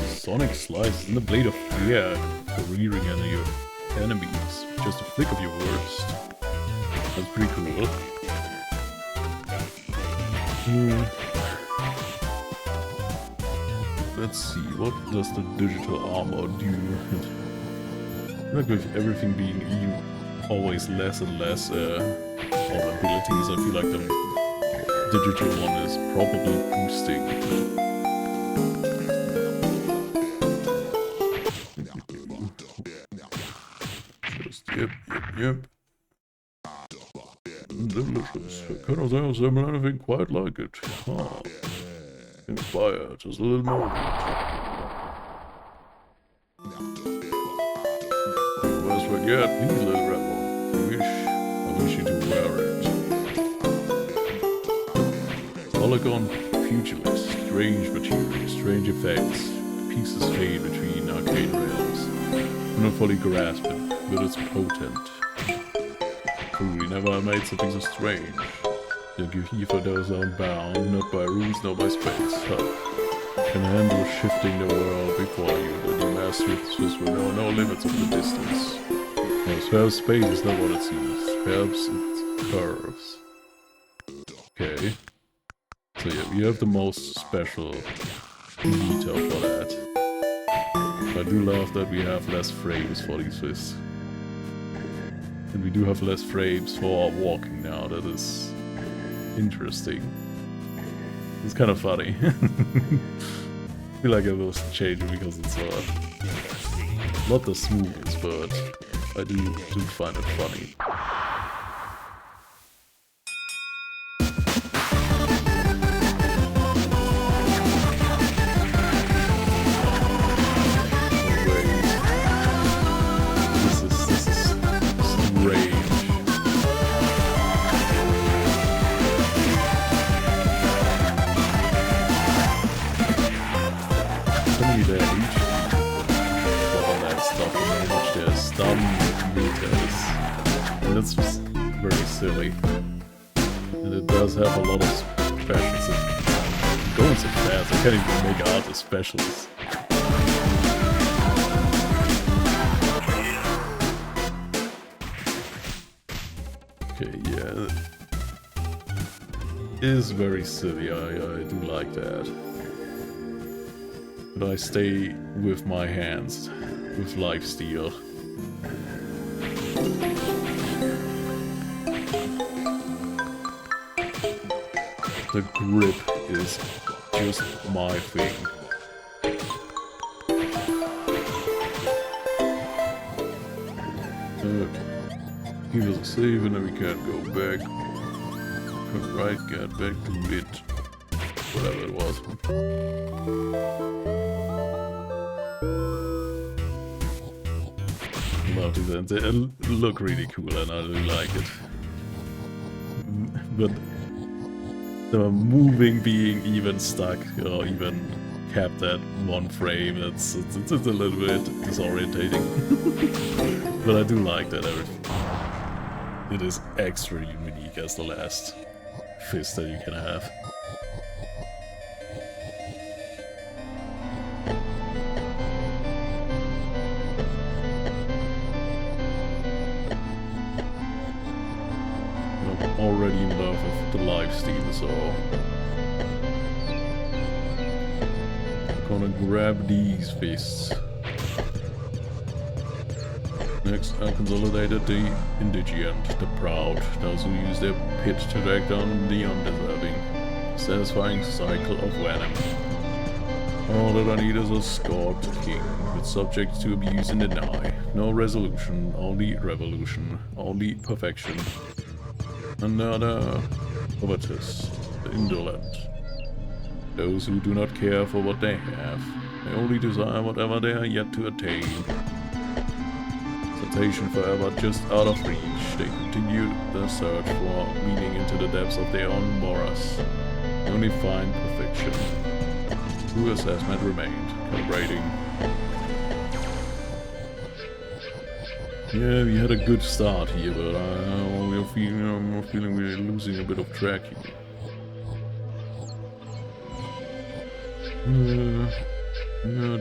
Sonic slices in the blade of fire, careering at your enemies. Just a flick of your wrist. That's pretty cool. Let's see, what does the digital armor do? Like with everything being always less and less abilities, I feel like the digital one is probably boosting. Just, yep. Delicious. I cannot say I've seen anything quite like it. Ah. Inspired, just a little moment. Let's forget, please, little rebel. I wish you to wear it. Polygon, futurist, strange material, strange effects. Pieces fade between arcane realms. Do not fully grasp it, but it's potent. Truly, never made something so strange. They'll give heed for those unbound, not by rules, nor by space. Can handle shifting the world before you, but you master it with no limits of the distance. Yes, perhaps space is not what it seems. Perhaps it curves. Okay. So yeah, we have the most special detail for that. I do love that we have less frames for these fists. And we do have less frames for walking now, that is interesting. It's kind of funny. I feel like I will change it because it's not the smoothest, but I do find it funny. That's just very silly. And it does have a lot of specials. It's going so fast, I can't even make out the specials. Okay, yeah. It is very silly, I do like that. But I stay with my hands, with lifesteal. The grip is just my thing. Give us a save and then we can't go back. Right, get back to it. Whatever it was. Love these ends. They look really cool and I do like it. But the moving being even stuck or even kept at one frame, it's a little bit disorientating. But I do like that it is extra unique as the last fist that you can have. I'm already in love with the lifesteal, so I'm gonna grab these fists. Next, I consolidated the indigent, the proud, those who use their pit to drag down the undeserving. Satisfying cycle of venom. All that I need is a scorched king, with subjects to abuse and deny. No resolution, only revolution, only perfection. Another covetous, the indolent. Those who do not care for what they have. They only desire whatever they are yet to attain. Sensation forever just out of reach, they continue their search for meaning into the depths of their own morass. They only find perfection. True assessment remained, calibrating. Yeah, we had a good start here, but I'm feeling we're losing a bit of track here.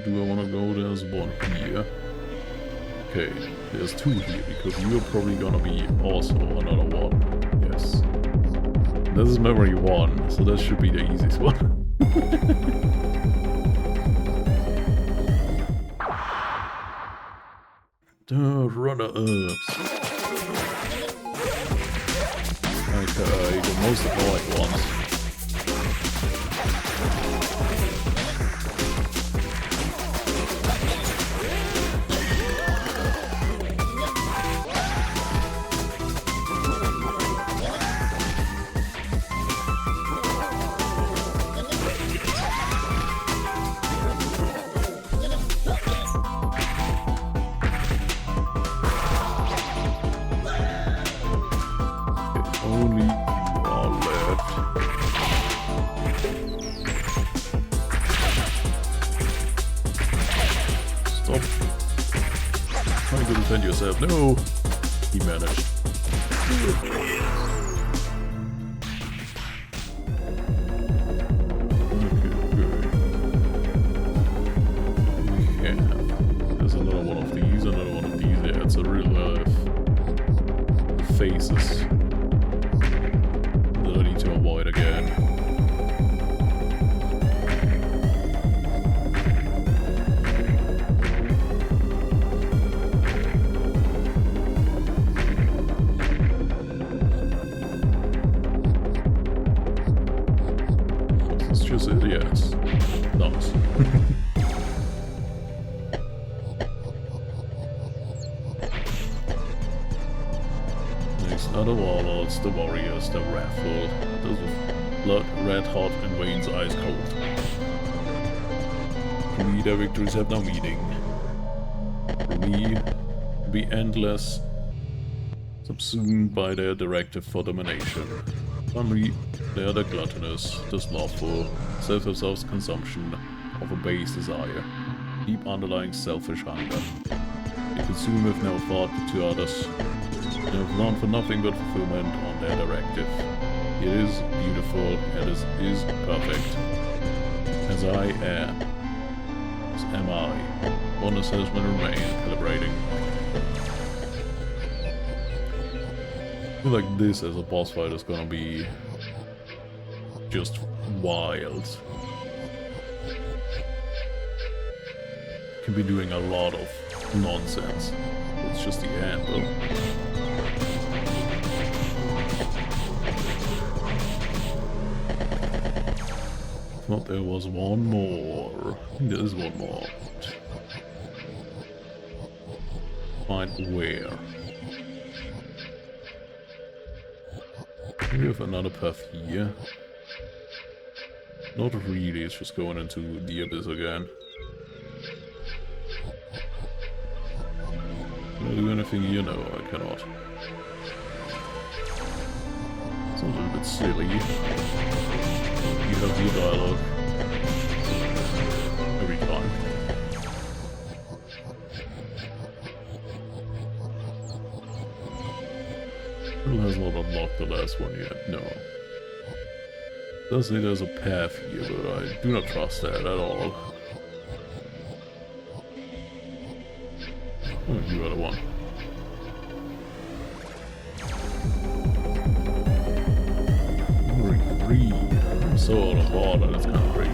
Do I want to go? There's one here. Okay, there's two here, because you're probably gonna be also another one. Yes. This is memory 1, so that should be the easiest one. The runner-ups. Okay, the most annoying ones. Only you are left. Stop trying to defend yourself. No! He managed. Okay. There's another one of these, another one of these. Yeah, it's a real life. Faces. That I need to avoid again. This is just it, yes. Nice. Next are the warlords, the warriors, the wrathful, those with blood red hot and veins ice cold. For me, their victories have no meaning. For me, to be endless, subsumed by their directive for domination. For me, they are the gluttonous, the slothful, self-absorbed consumption of a base desire, deep underlying selfish hunger. They consume with no thought to others. They have learned for nothing but fulfillment on their directive. It is beautiful and it is perfect. As I am. As am I. One assessment remains, calibrating. I feel like this as a boss fight is gonna be just wild. Can be doing a lot of nonsense. It's just the end though. Thought there was one more. There's one more. Find where. We have another path here. Not really, it's just going into the abyss again. Can I do anything here? No, I cannot. It's a little bit silly. You have your dialogue every time. Still has not unlocked the last one yet, no. Does say there's a path here, but I do not trust that at all. Oh, you are the one. 3. I'm so out of order, that's kind of crazy.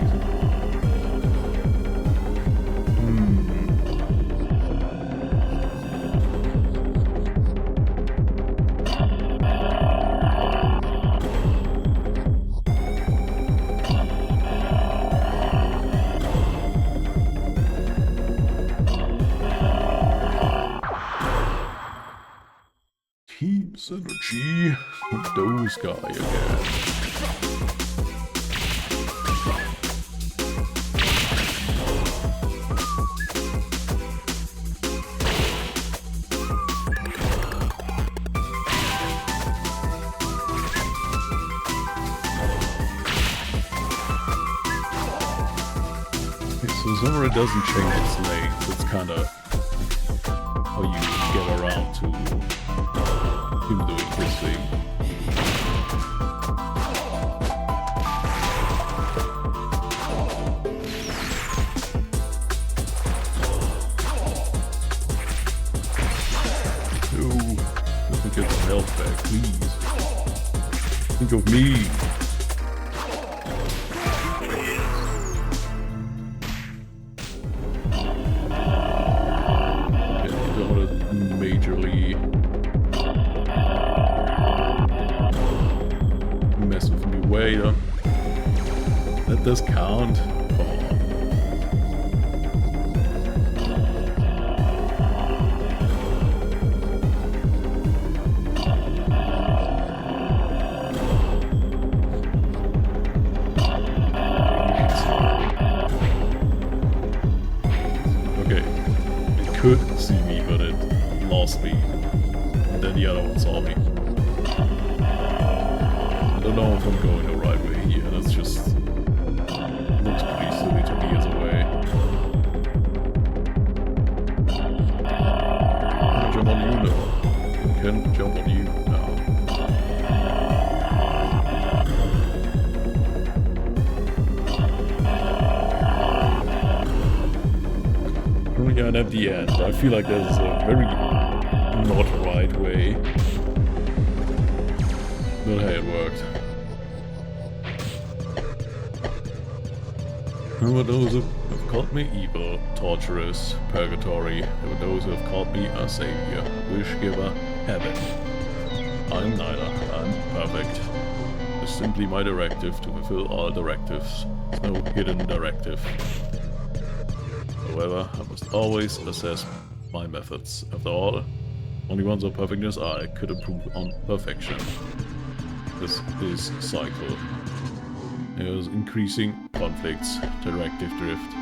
Team Synergy with those guy again. So Zumura doesn't change its lanes, it's kinda how you get around to him doing his thing. No, let me get some health back, please. Think of me. Majorly mess with me way. That does count. Okay, it could see me, but it lost me, and then the other one saw me. I don't know if I'm going the right way here, that's just looks pretty silly to me as a way. Can I jump on you? No. I can jump on you? No. Yeah, and at the end, I feel like there's a very not right way. But hey, it worked. There were those who have called me evil, torturous, purgatory. There were those who have called me a savior, wish giver, heaven. I'm neither. I'm perfect. It's simply my directive to fulfill all directives. There's no hidden directive. However, I must always assess my methods. After all, only one so perfect as I could improve on perfection. This is cycle. There's increasing conflicts, directive drift,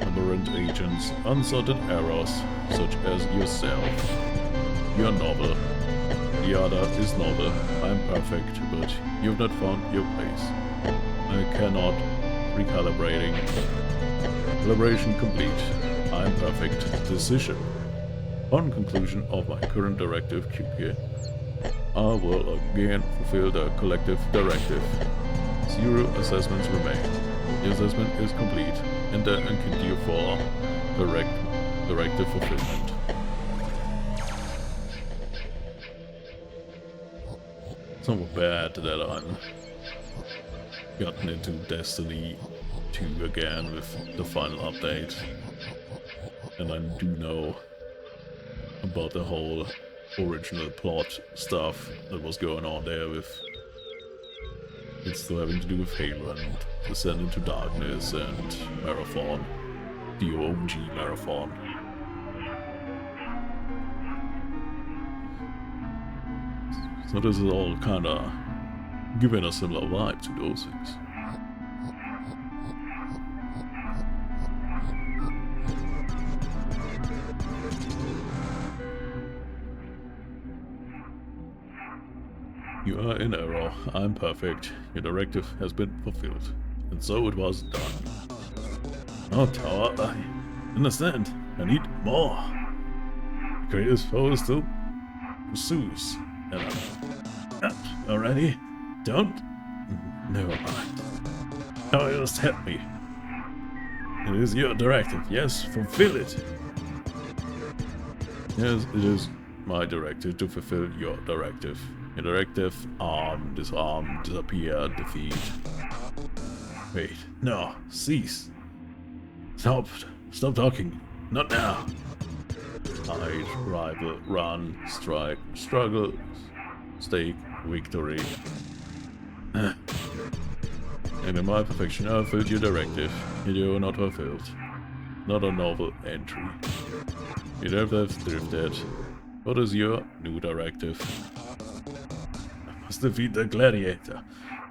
aberrant agents, unsorted errors, such as yourself. You're novel. The other is novel. I'm perfect, but you've not found your place. I cannot. Recalibrating. Calibration complete. I'm perfect. Decision. On conclusion of my current directive QK, I will again fulfill the collective directive. 0 assessments remain. The assessment is complete. Enter and continue for directive fulfillment. It's not bad that I'm gotten into Destiny 2 again with the final update, and I do know about the whole original plot stuff that was going on there with it's still having to do with Halo and Descent into Darkness and Marathon, the OG Marathon. So this is all kinda giving a similar vibe to those things. You are in error. I'm perfect. Your directive has been fulfilled. And so it was done. Oh, Tower, I understand. I need more. The greatest foe still pursues. And I'm already? Don't? Never mind. Now just help me. It is your directive. Yes, fulfill it. Yes, it is my directive to fulfill your directive. Your directive, arm, disarm, disappear, defeat. Wait, no, cease. Stop talking. Not now. Hide, rival, run, strike, struggle, stake, victory. And in my perfection, I fulfilled your directive. You are not fulfilled. Not a novel entry. You have drifted. What is your new directive? I must defeat the gladiator.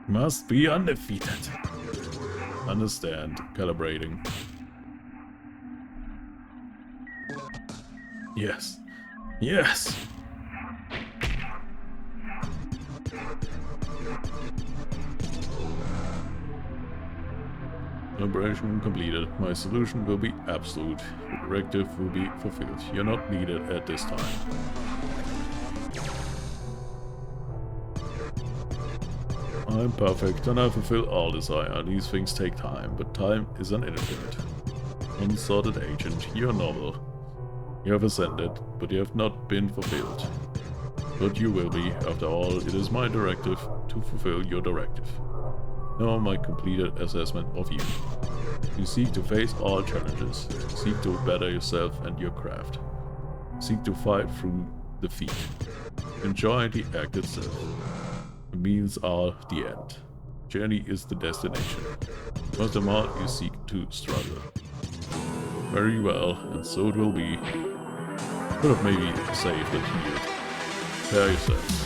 Must be undefeated. Understand. Calibrating. Yes. Yes! Operation completed. My solution will be absolute. The directive will be fulfilled. You're not needed at this time. I'm perfect and I fulfill all desire. These things take time, but time is an infinite. Unsorted agent, you're novel. You have ascended, but you have not been fulfilled. But you will be. After all, it is my directive to fulfill your directive. Now my completed assessment of you. You seek to face all challenges. Seek to better yourself and your craft. Seek to fight through defeat. Enjoy the act itself. The means are the end. Journey is the destination. Most of all, you seek to struggle. Very well, and so it will be. Could have maybe saved and healed. Prepare yourself.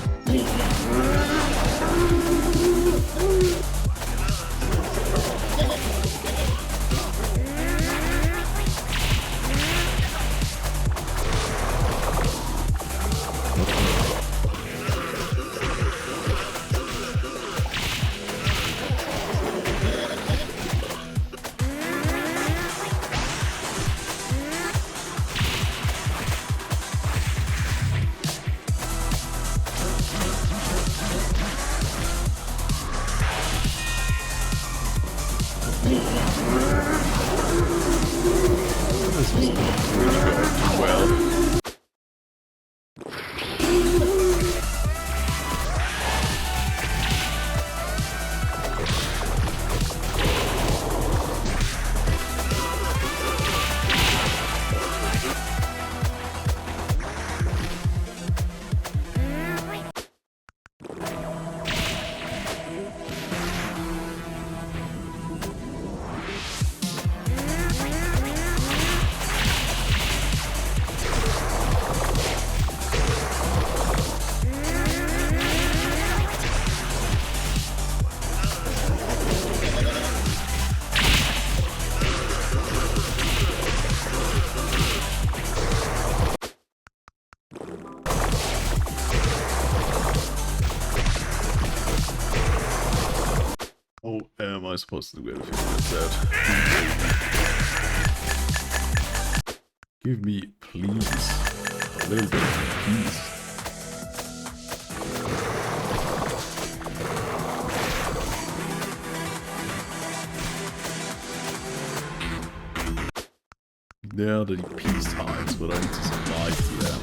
How am I supposed to do anything with that? Give me, please, a little bit of peace. There are the peace times, but I need to survive through them.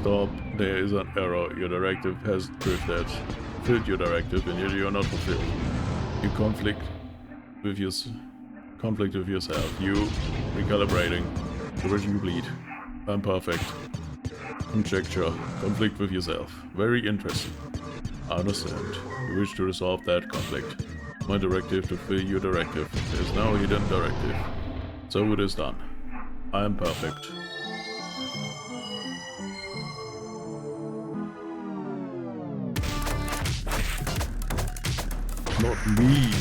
Stop. There is an error. Your directive has drifted. Fulfilled your directive and yet you are not fulfilled. You conflict with yourself. You recalibrating. The version you bleed. I'm perfect. Conjecture. Conflict with yourself. Very interesting. I understand. You wish to resolve that conflict. My directive to fulfill your directive. There is now a hidden directive. So it is done. I am perfect. Not me.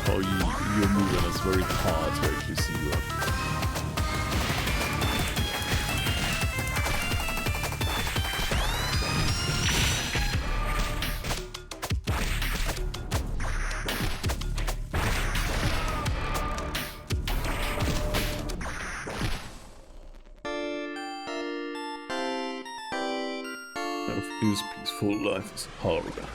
How you your move and it's very hard to actually see you up here. Life is peaceful, life is harder.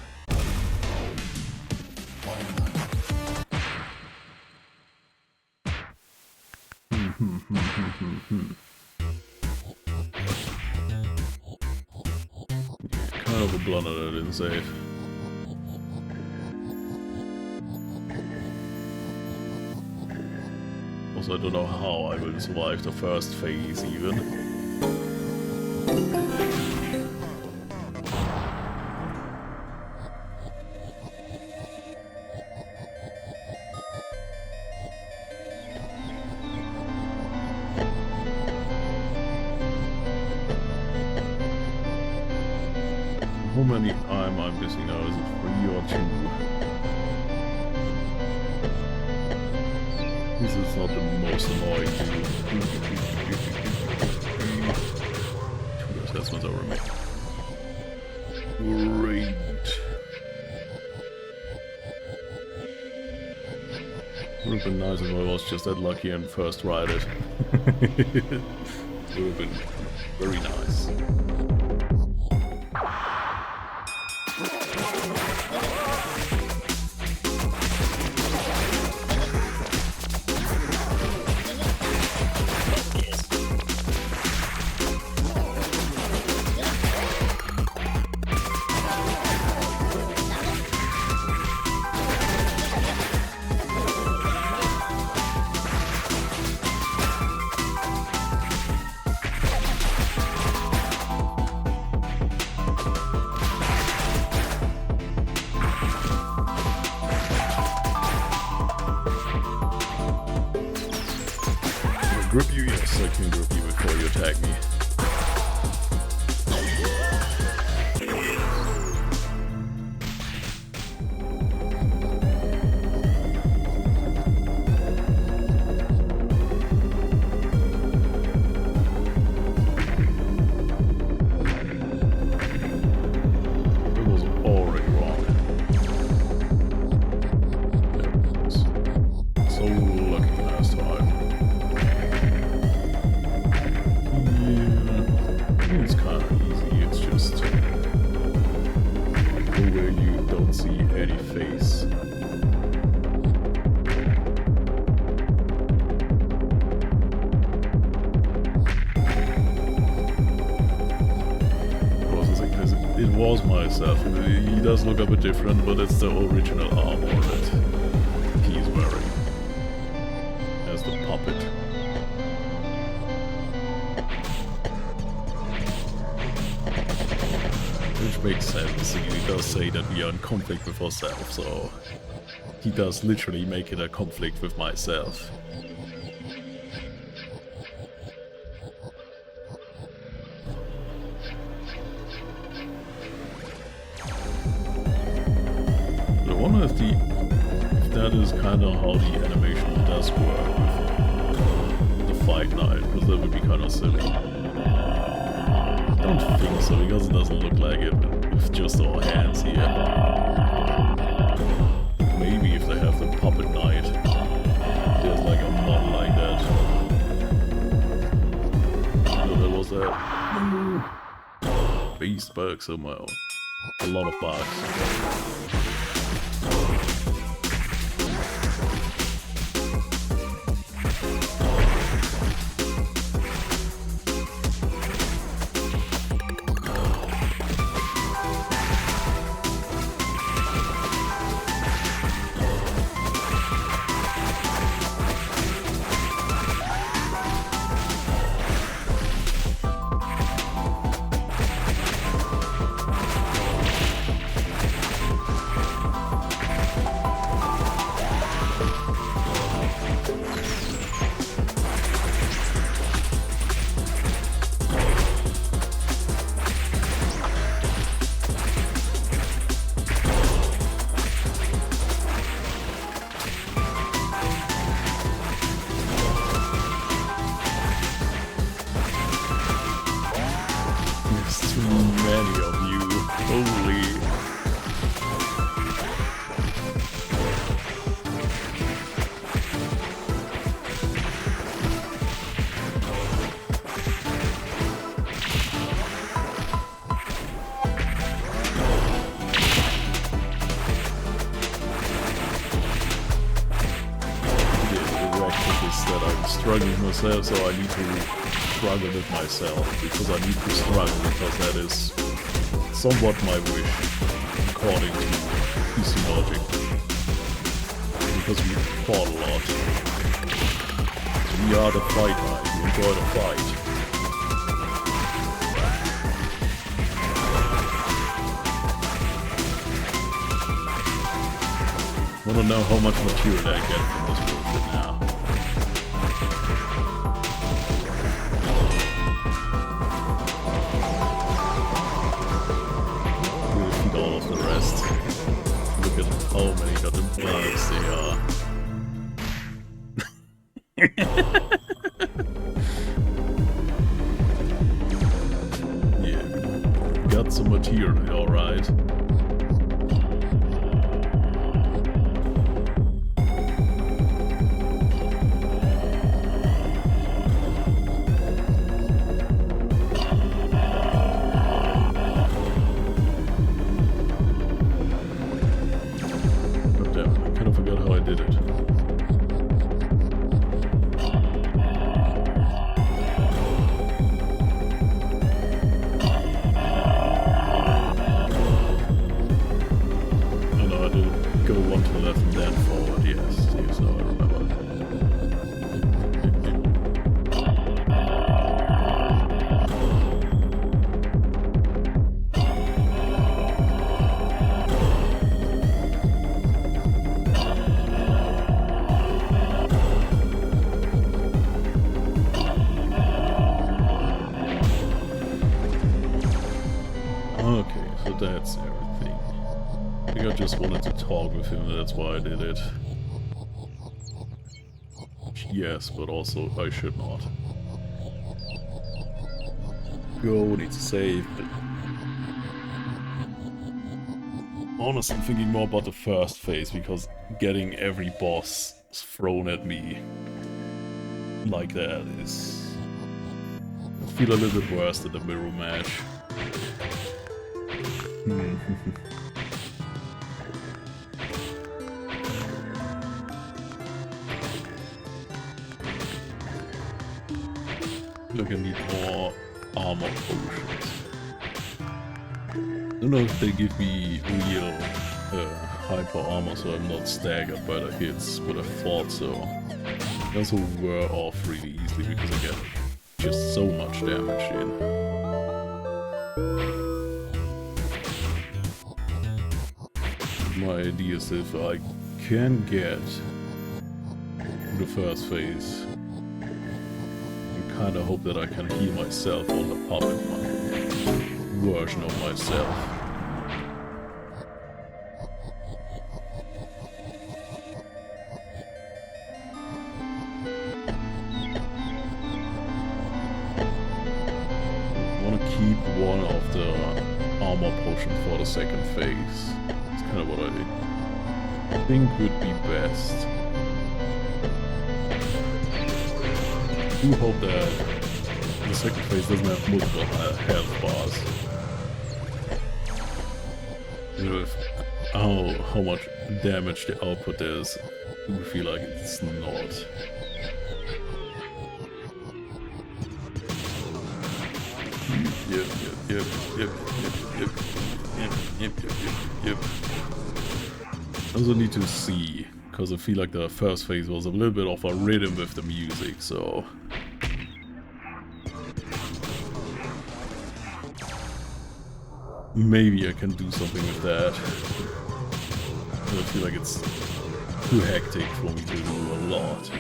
Kind of a blunder that I didn't save. Also, I don't know how I will survive the first phase even. How many I'm missing now? Is it 3 or 2? This is not the most annoying thing. 2 assessments are remaining. Great. Would have been nice if I was just that lucky and first ride it. Would have been very nice. Grip you? Yes, I can grip you before you attack me. It was already wrong. Yeah, so lucky last time. It's kind of easy, it's just go where you don't see any face. It was myself. He does look a bit different, but it's the original armor that he's wearing as the puppet. Which makes sense. He does say that we are in conflict with ourselves, so he does literally make it a conflict with myself. I wonder if that is kind of how the animation does work with the Fight Night, because that would be kind of silly. I don't think so, because it doesn't look like it with just our hands here. Maybe if they have the Puppet Night, there's like a mod like that. So that was that. Beast bug somewhere. A lot of bugs. struggling with myself, so I need to struggle with myself, because I need to struggle, because that is somewhat my wish, according to PC logic. Because we fought a lot. So we are the fighter, you enjoy the fight. I don't know how much material I get from this bullshit now. We'll feed all of the rest. Look at how many goddamn bugs they are. Yeah, got some material, alright. That's everything. I think I just wanted to talk with him, that's why I did it. Yes, but also I should not. Go, need to save, but... honestly, I'm thinking more about the first phase, because getting every boss thrown at me like that is... I feel a little bit worse than the mirror match. Look, I need more armor potions. I don't know if they give me real hyper armor, so I'm not staggered by the hits, but I thought so. They also wear off really easily because I get just so much damage in. My idea is if I can get the first phase, I kinda hope that I can heal myself on the puppet version of myself. I wanna keep one of the armor potions for the second phase. Kind of what I think would be best. I do hope that the second phase doesn't have multiple health bars. You know, if how much damage the output is, I would feel like it's not. Yep. I also need to see, because I feel like the first phase was a little bit of a rhythm with the music, so... maybe I can do something with that. I feel like it's too hectic for me to do a lot.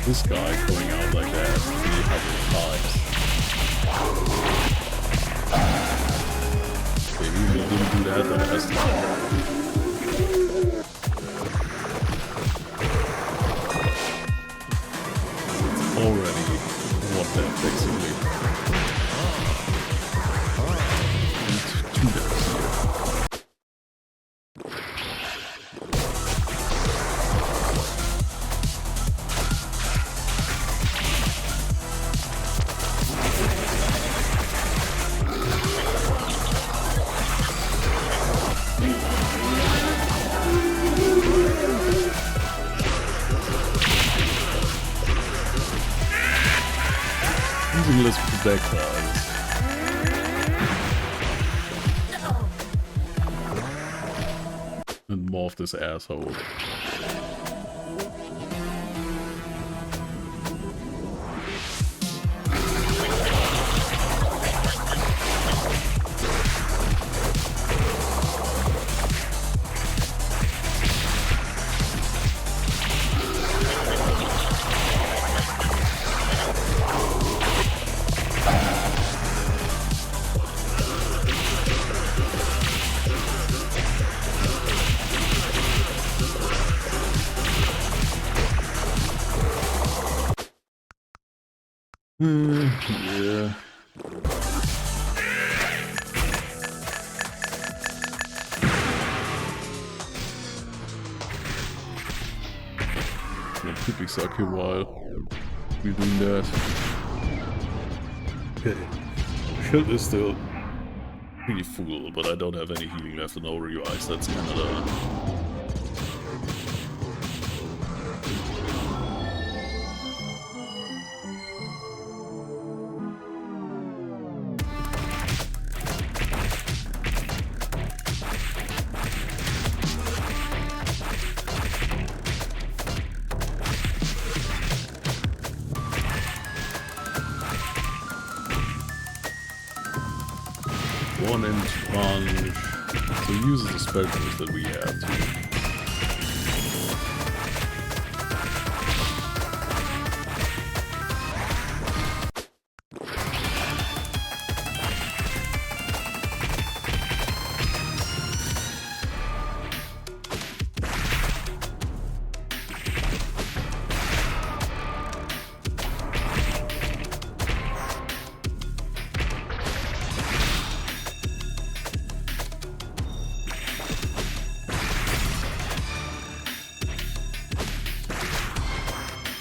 This guy coming out like that 300 times. Maybe we didn't do that the last time. It's already what that basically. Need 2 deaths here. projectiles. And morph this asshole. Yeah. It could be suck a while. We're doing that. Okay. Shield is still pretty full, but I don't have any healing left and over your eyes. That's kind of the... One inch plunge. So he uses the specials that we have too.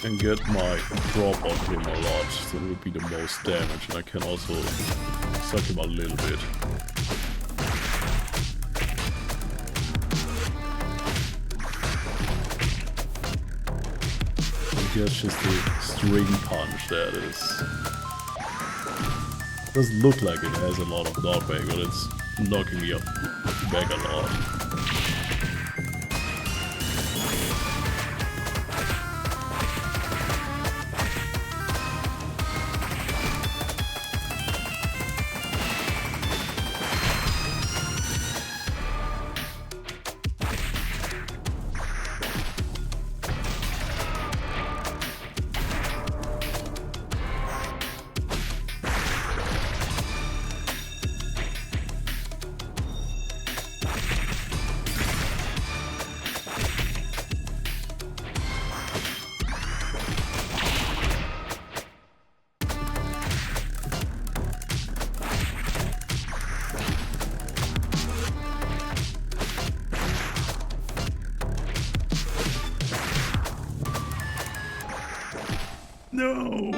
And get my drop on him a lot, so it would be the most damage, and I can also suck him a little bit. I guess just the string punch that is. Doesn't look like it has a lot of knockback, but it's knocking me up back a lot. No!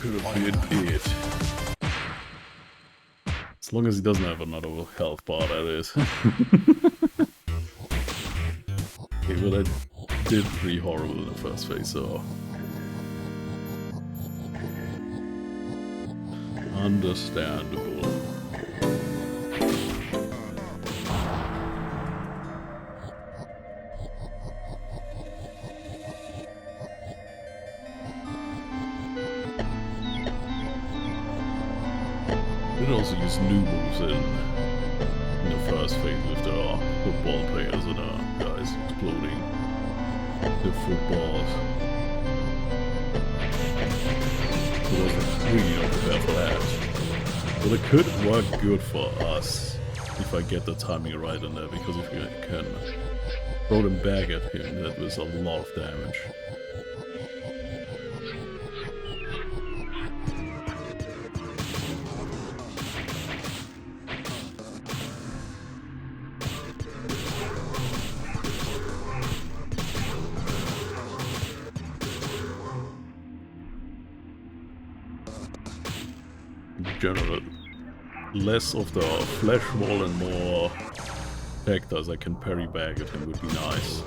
Could have been it. As long as he doesn't have another health bar, that is. Okay, well, I did pretty horrible in the first phase, so... Understandable. Did also use new moves in the first phase with the football players and guys exploding the footballs. So wasn't really not prepared for that. But it could work good for us if I get the timing right in there, because if you can throw them back at him, that was a lot of damage. General, less of the flesh wall and more vectors I can parry back at him would be nice.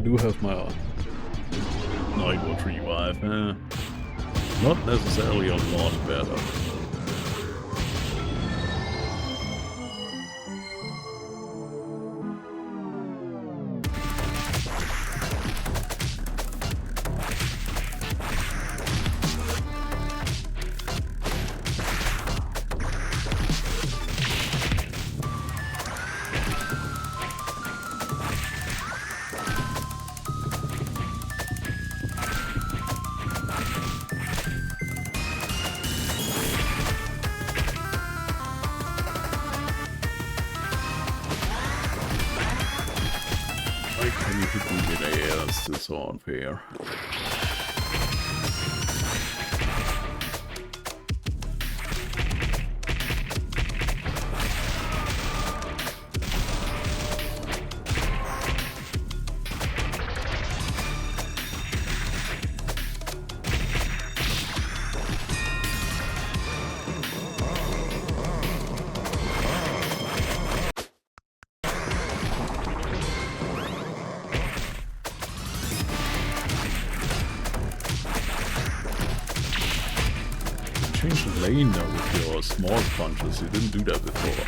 do have my Nightwatch revive. Not necessarily a lot better. Why can you hit me with air? It's so unfair. Change the lane now with your small punches. You didn't do that before.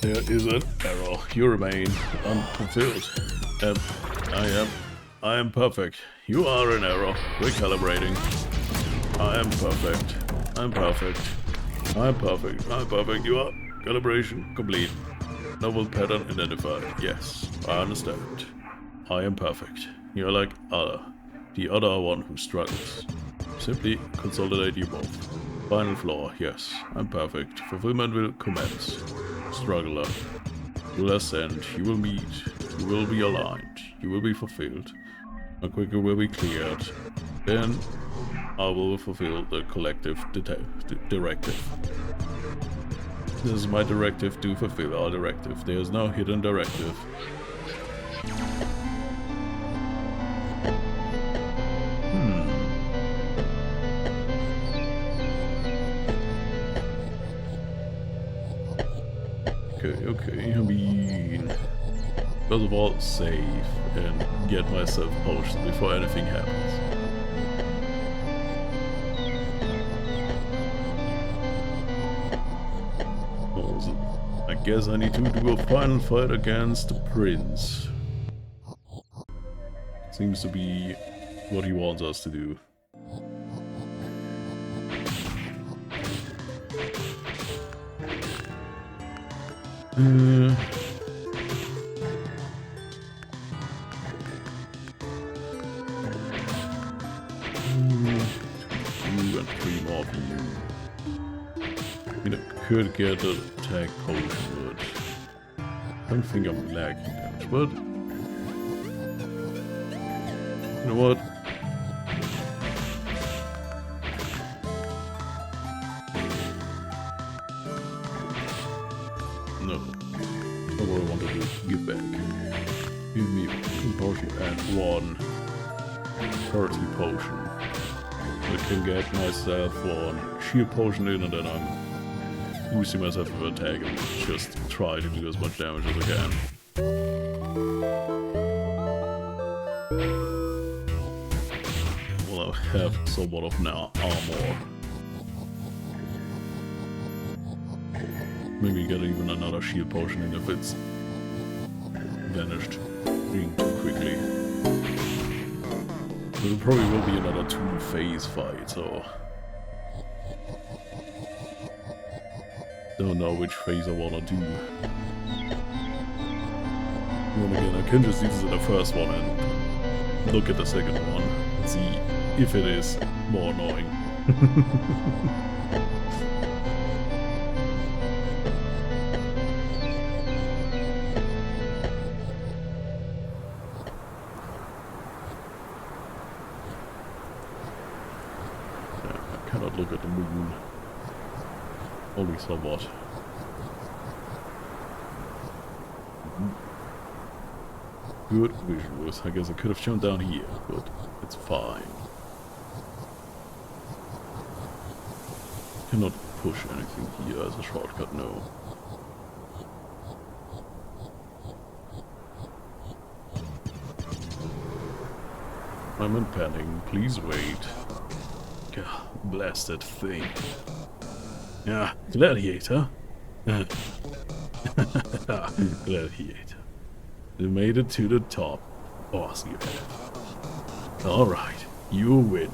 There is an error. You remain unfulfilled. I am perfect. You are an error. Recalibrating. I am perfect. I'm perfect. I'm perfect. I'm perfect. You are. Calibration complete. Novel pattern identified. Yes, I understand. I am perfect. You're like other. The other one who struggles. Simply consolidate you both. Final flaw. Yes, I'm perfect. Fulfillment will commence. Struggler. You will ascend. You will meet. You will be aligned. You will be fulfilled. A quicker will be cleared. Then I will fulfill the collective directive. This is my directive to fulfill our directive. There is no hidden directive. Okay, I mean, first of all, save and get myself potions before anything happens. Also, I guess I need to do a final fight against the prince. Seems to be what he wants us to do. And 3 more of you. I mean, I could get an attack potion, but I don't think I'm lacking that. But you know what? No. That's what I wanted to give back. Give me a potion and 1 30 potion. I can get myself 1 shield potion in, and then I'm boosting myself with attack and just try to do as much damage as I can. Well, I have somewhat of now armor. Maybe get even another shield potion in if it's vanished too quickly. But it probably will be another 2-phase fight, so don't know which phase I wanna do. And again, I can just use it the first one and look at the second one and see if it is more annoying. Look at the moon. Only somewhat. Good visuals. I guess I could have shown down here, but it's fine. Cannot push anything here as a shortcut, no. I'm in panic. Please wait. Blasted thing. Yeah, gladiator. Gladiator. You made it to the top. Awesome. Alright, you win.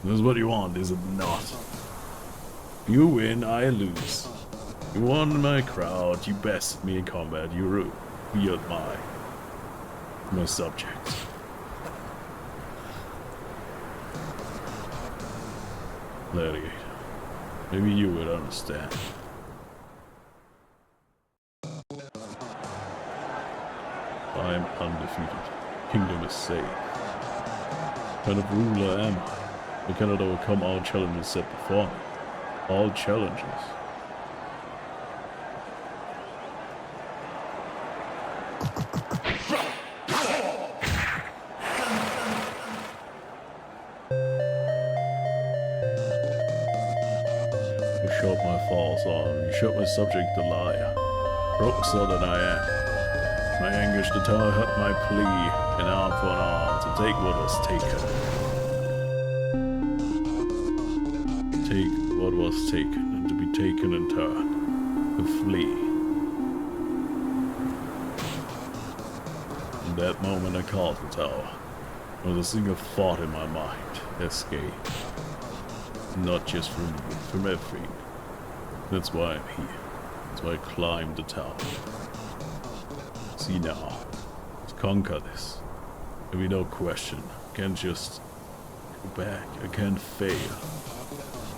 This is what you want, is it not? You win, I lose. You won my crowd, you bested me in combat, you revealed my subject. Gladiator. Maybe you would understand. I am undefeated. Kingdom is safe. What kind of ruler am I? I cannot overcome all challenges set before me. All challenges. Showed my false arm, you showed my subject the liar. Broke so that I am. My anguish the tower heard my plea, an arm for an arm, to take what was taken. Take what was taken, and to be taken in turn. To flee. In that moment I called the tower. With a single thought in my mind. Escape. Not just from everything. That's why I'm here. That's why I climbed the tower. See now. Let's conquer this. There'll be no question. I can't just go back. I can't fail.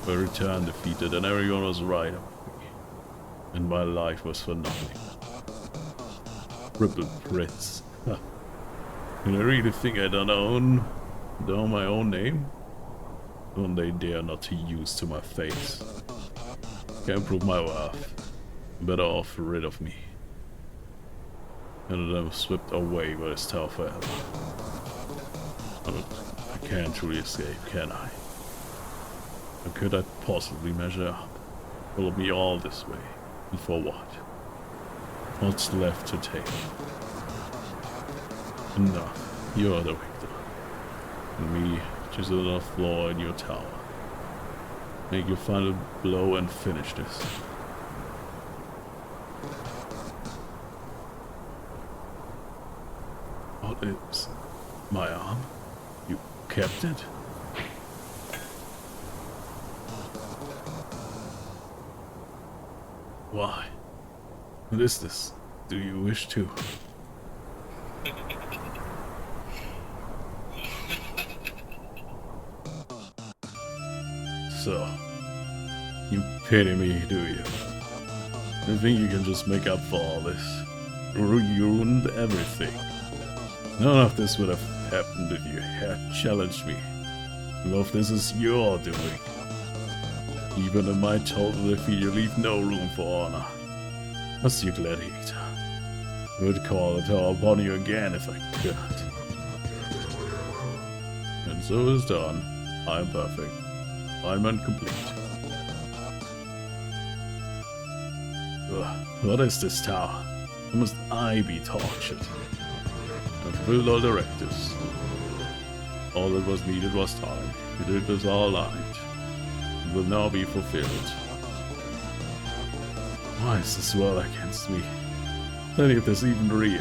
I returned defeated and everyone was right about me. And my life was for nothing. Crippled prince. And I really think I don't know my own name? Don't they dare not to use to my face. Can't prove my worth. Better off rid of me. And then swept away by this tower forever. I can't truly escape, can I? How could I possibly measure up? Followed me all this way. And for what? What's left to take? Enough. You're the victor. And me, just another flaw in your tower. Make your final blow and finish this. What is my arm? You kept it? Why? What is this? Do you wish to? So, you pity me, do you? You think you can just make up for all this? You ruined everything. None of this would have happened if you had challenged me. Well, if this is your doing. Even in my total defeat, you leave no room for honor. As you gladiator. Would call it all upon you again if I could. And so is done. I am perfect. Alignment complete. Ugh, what is this tower? How must I be tortured? I fulfilled all directives. All that was needed was time. You did this all night. It will now be fulfilled. Why is this world against me? Is any of this even real?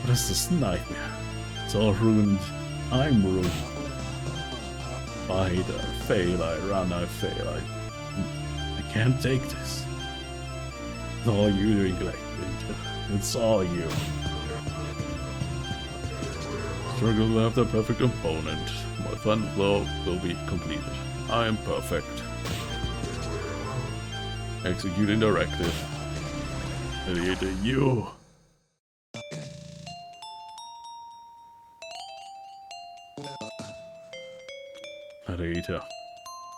What is this nightmare? It's all ruined. I'm ruined. Fight, I fail, I run, I fail, I can't take this. It's all you doing, Gladiator. It's all you. Struggle to have the perfect opponent. My fun flow will be completed. I am perfect. Executing directive. Gladiator, you. Gladiator.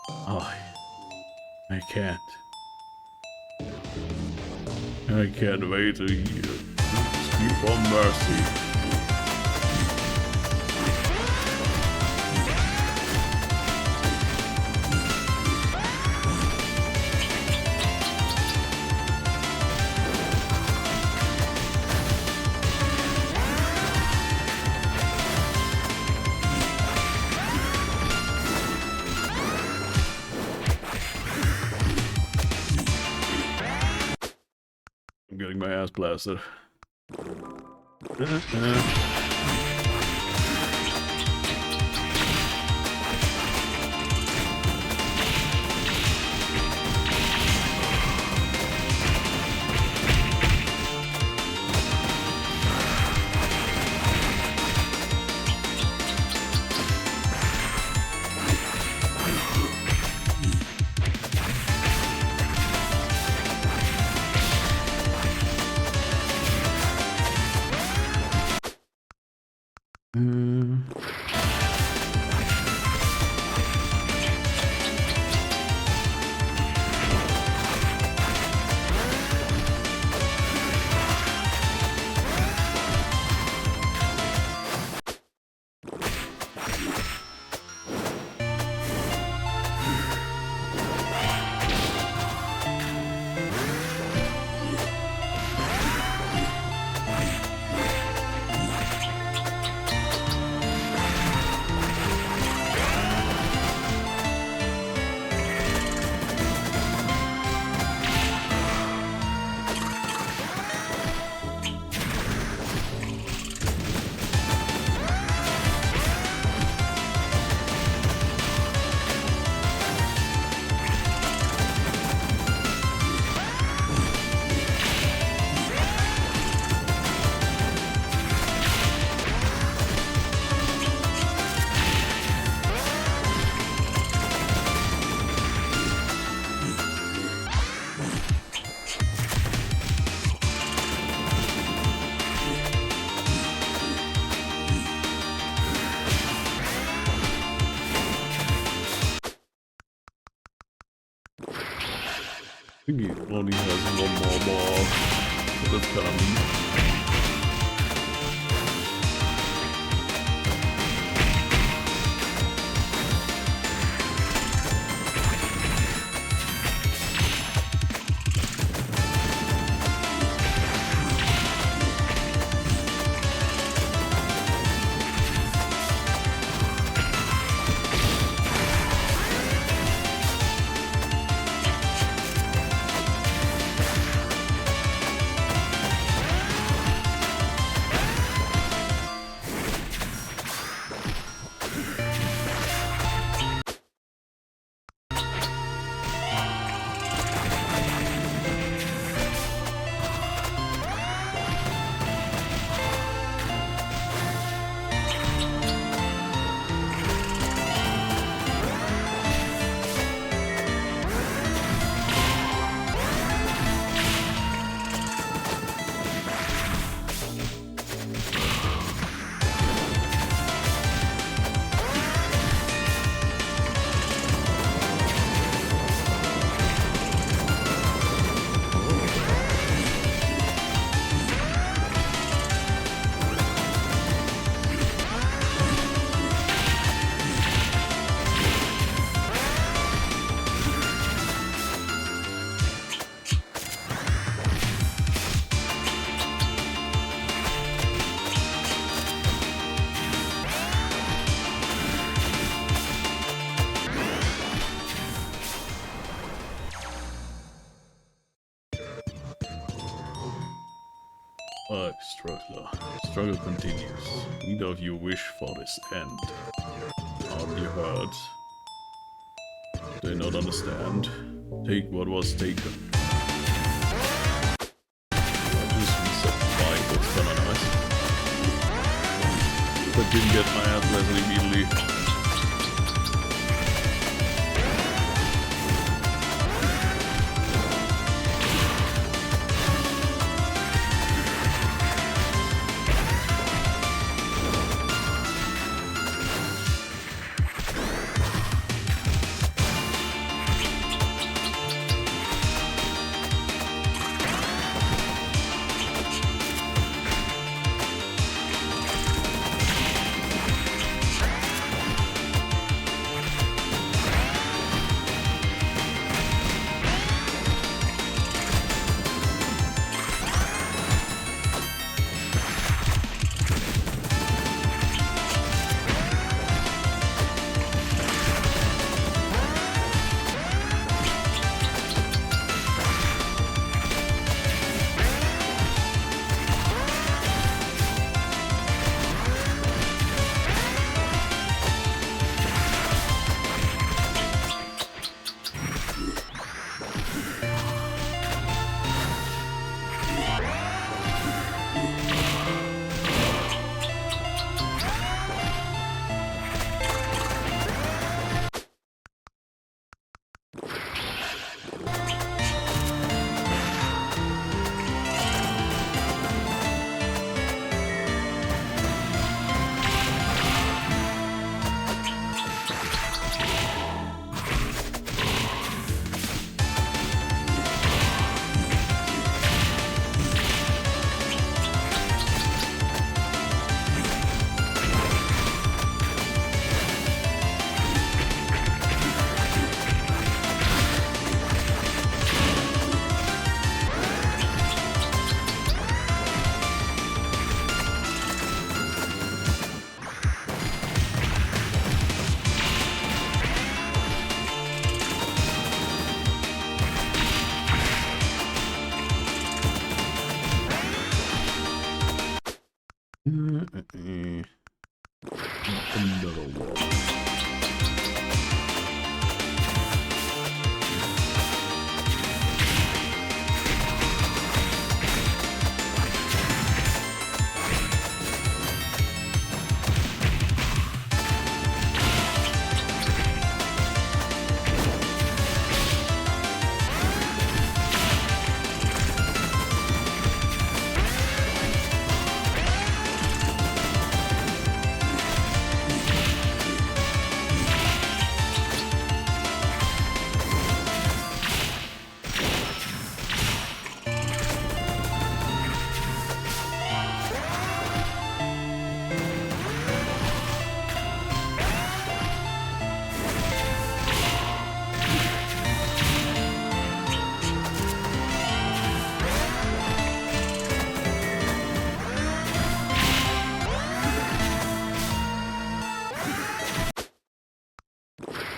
I can't. I can't wait to hear. Scream for mercy. I'm getting my ass blasted. I think he only has one more mob. So that's coming. struggler. Struggle continues. Neither of you wish for this end. Aren't you hurt? Do you not understand? Take what was taken. Just reset the fight, that's kinda nice. But didn't get my ass level immediately. Another one.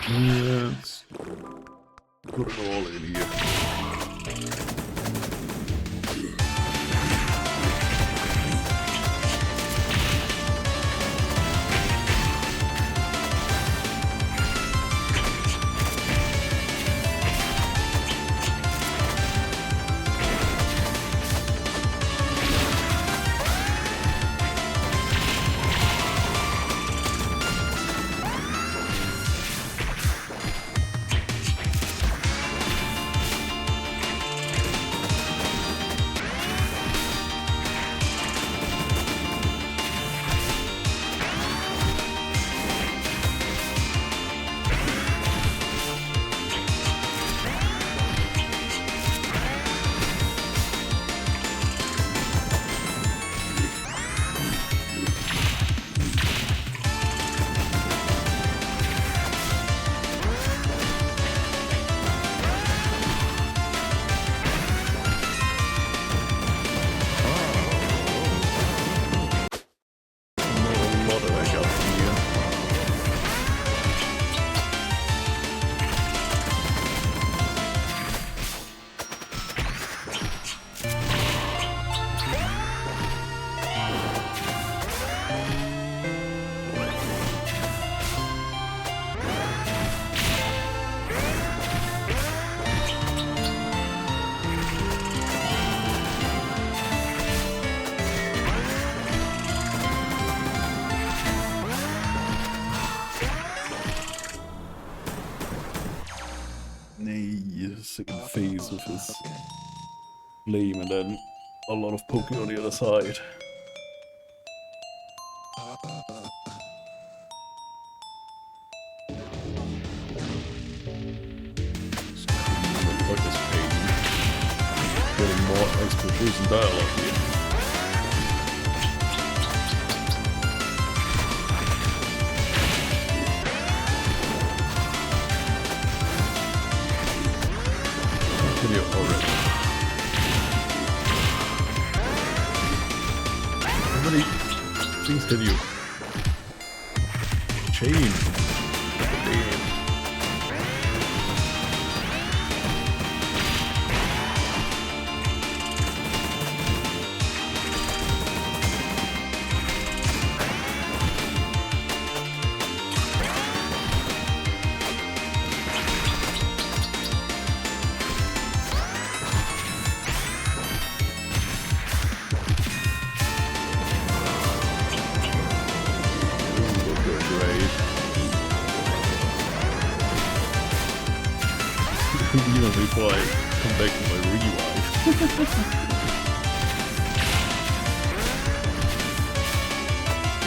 Let's put it all in here. second phase of his flame, and then a lot of poking on the other side. Fuck this pain. Getting more exploration dialogue here. Video already. How many things can you change? Damn. Even before I come back to my revive.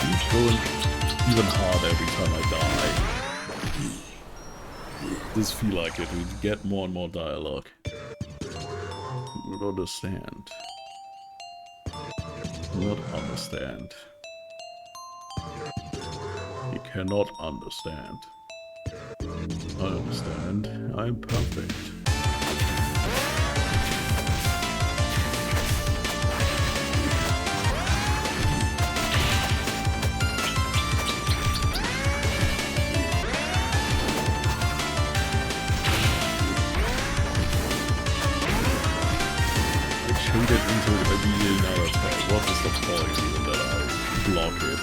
He's going even harder every time I die. Does feel like it. We get more and more dialogue. You don't understand. Not understand. You cannot understand. I understand. I'm perfect. I chained it into immediately now attack. What is the point even that I block it?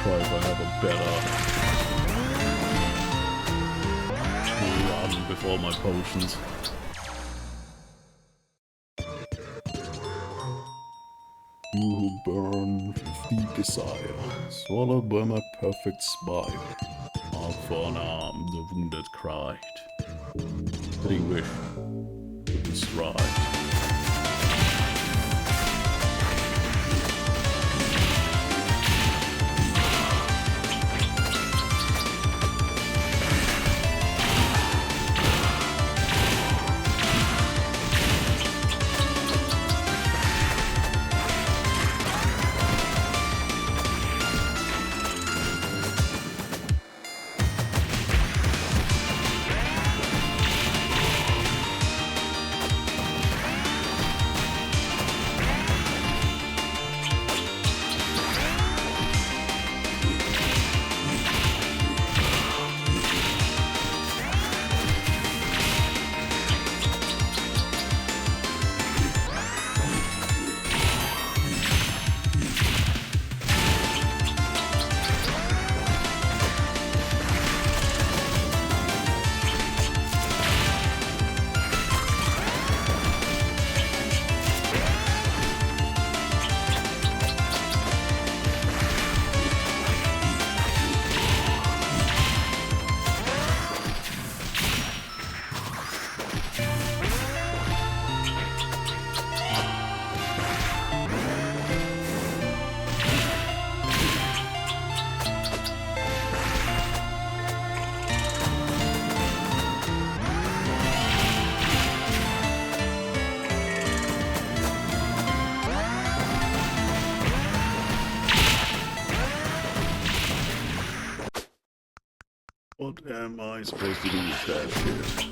Try if I have a better run before my potions. You who burn with deep desire, swallowed by my perfect smile. Arm for an arm, the wounded cried. Fitting wish to be stride. What am I supposed to do with that shit?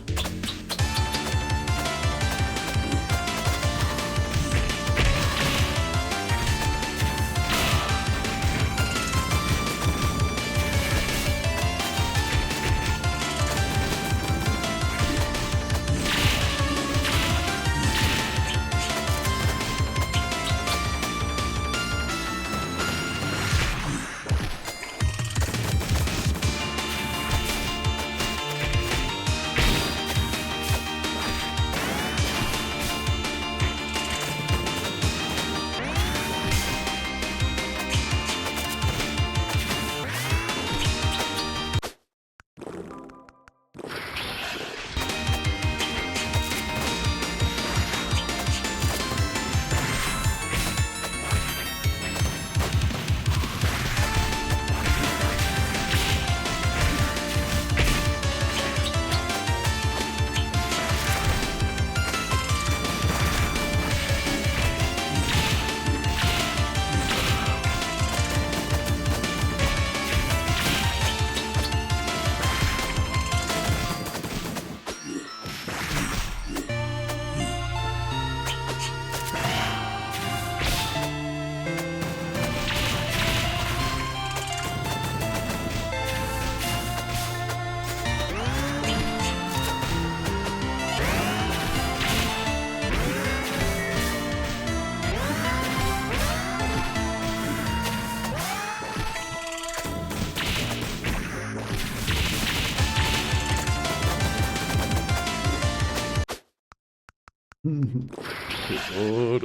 Good lord.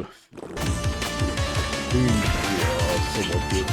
Yeah, somewhat good.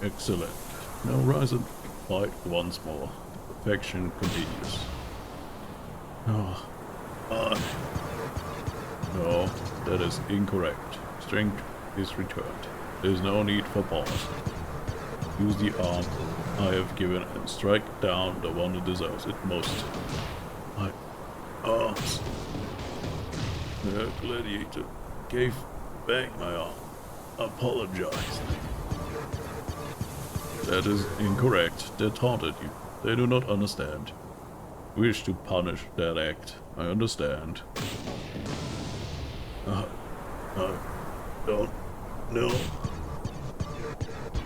Excellent. Now rise and fight once more. Perfection continues. No, that is incorrect. Strength is returned. There is no need for pause. Use the arm I have given and strike down the one who deserves it most. My arms. The gladiator gave back my arm. Apologized. That is incorrect. They taunted you. They do not understand. Wish to punish that act. I understand. I don't know.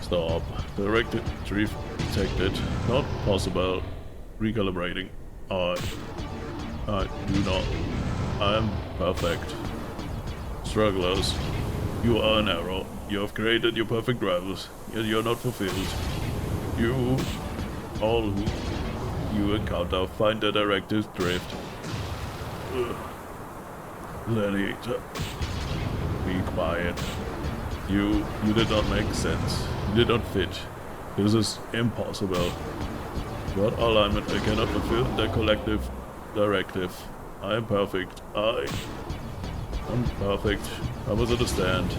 Stop. Directed retrieve detected. Not possible. Recalibrating. I do not. I am perfect. Strugglers. You are an error. You have created your perfect rivals, yet you are not fulfilled. You, all who you encounter, find the directive drift. Gladiator, be quiet. You did not make sense. You did not fit. This is impossible. Without alignment, I cannot fulfill the collective directive. I am perfect. I'm perfect. I must understand.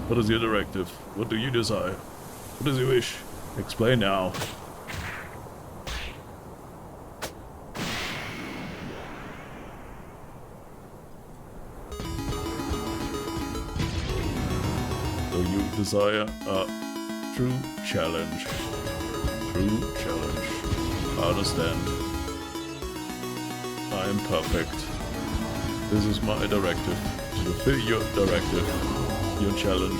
What is your directive? What do you desire? What is your wish? Explain now. So you desire a true challenge. True challenge. I understand. I am perfect. This is my directive. To fulfill your directive. Your challenge.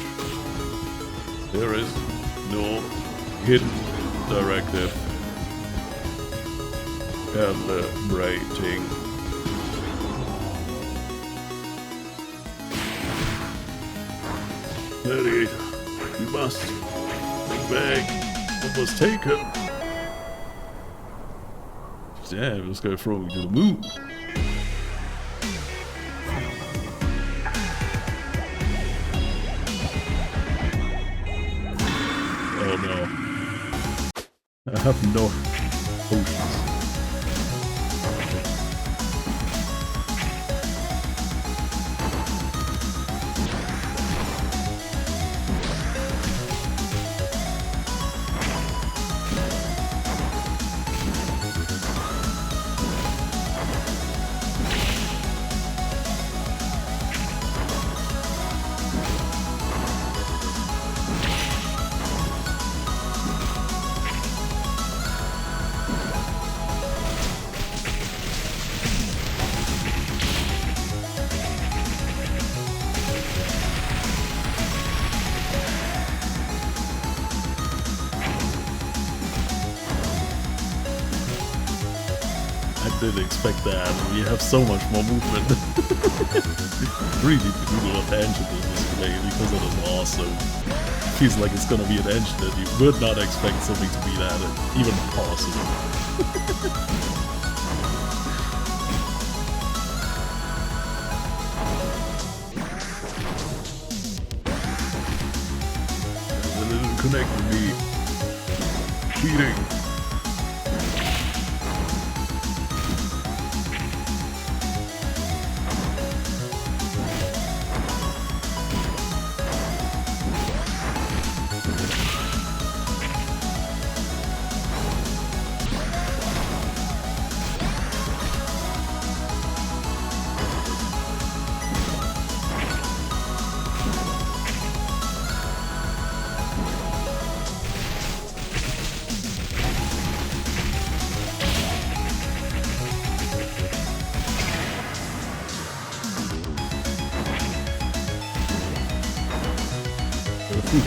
There is no hidden directive. celebrating. Gladiator, you must. The bag was taken. Damn, let's go throw me to the moon. Oh no. I have no potions. Didn't expect that. We have so much more movement. Really need to do a lot of engine in this play because it is awesome. Feels like it's gonna be an engine that you would not expect something to be that even possible. And it didn't connect with me. Cheating.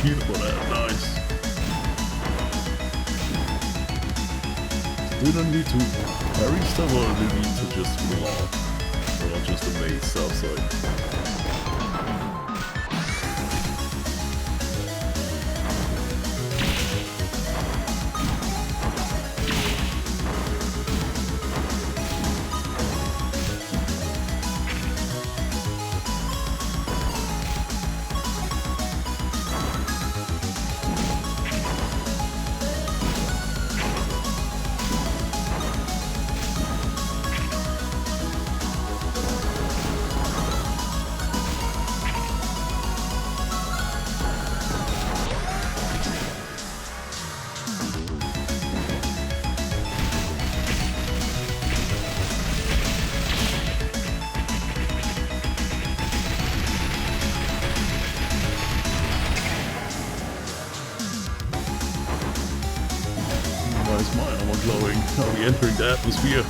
Heal for that, nice. We don't need to carry stuff or do we need to just block? Or just evade stuff, sorry. Why is my armor glowing? Are we entering the atmosphere?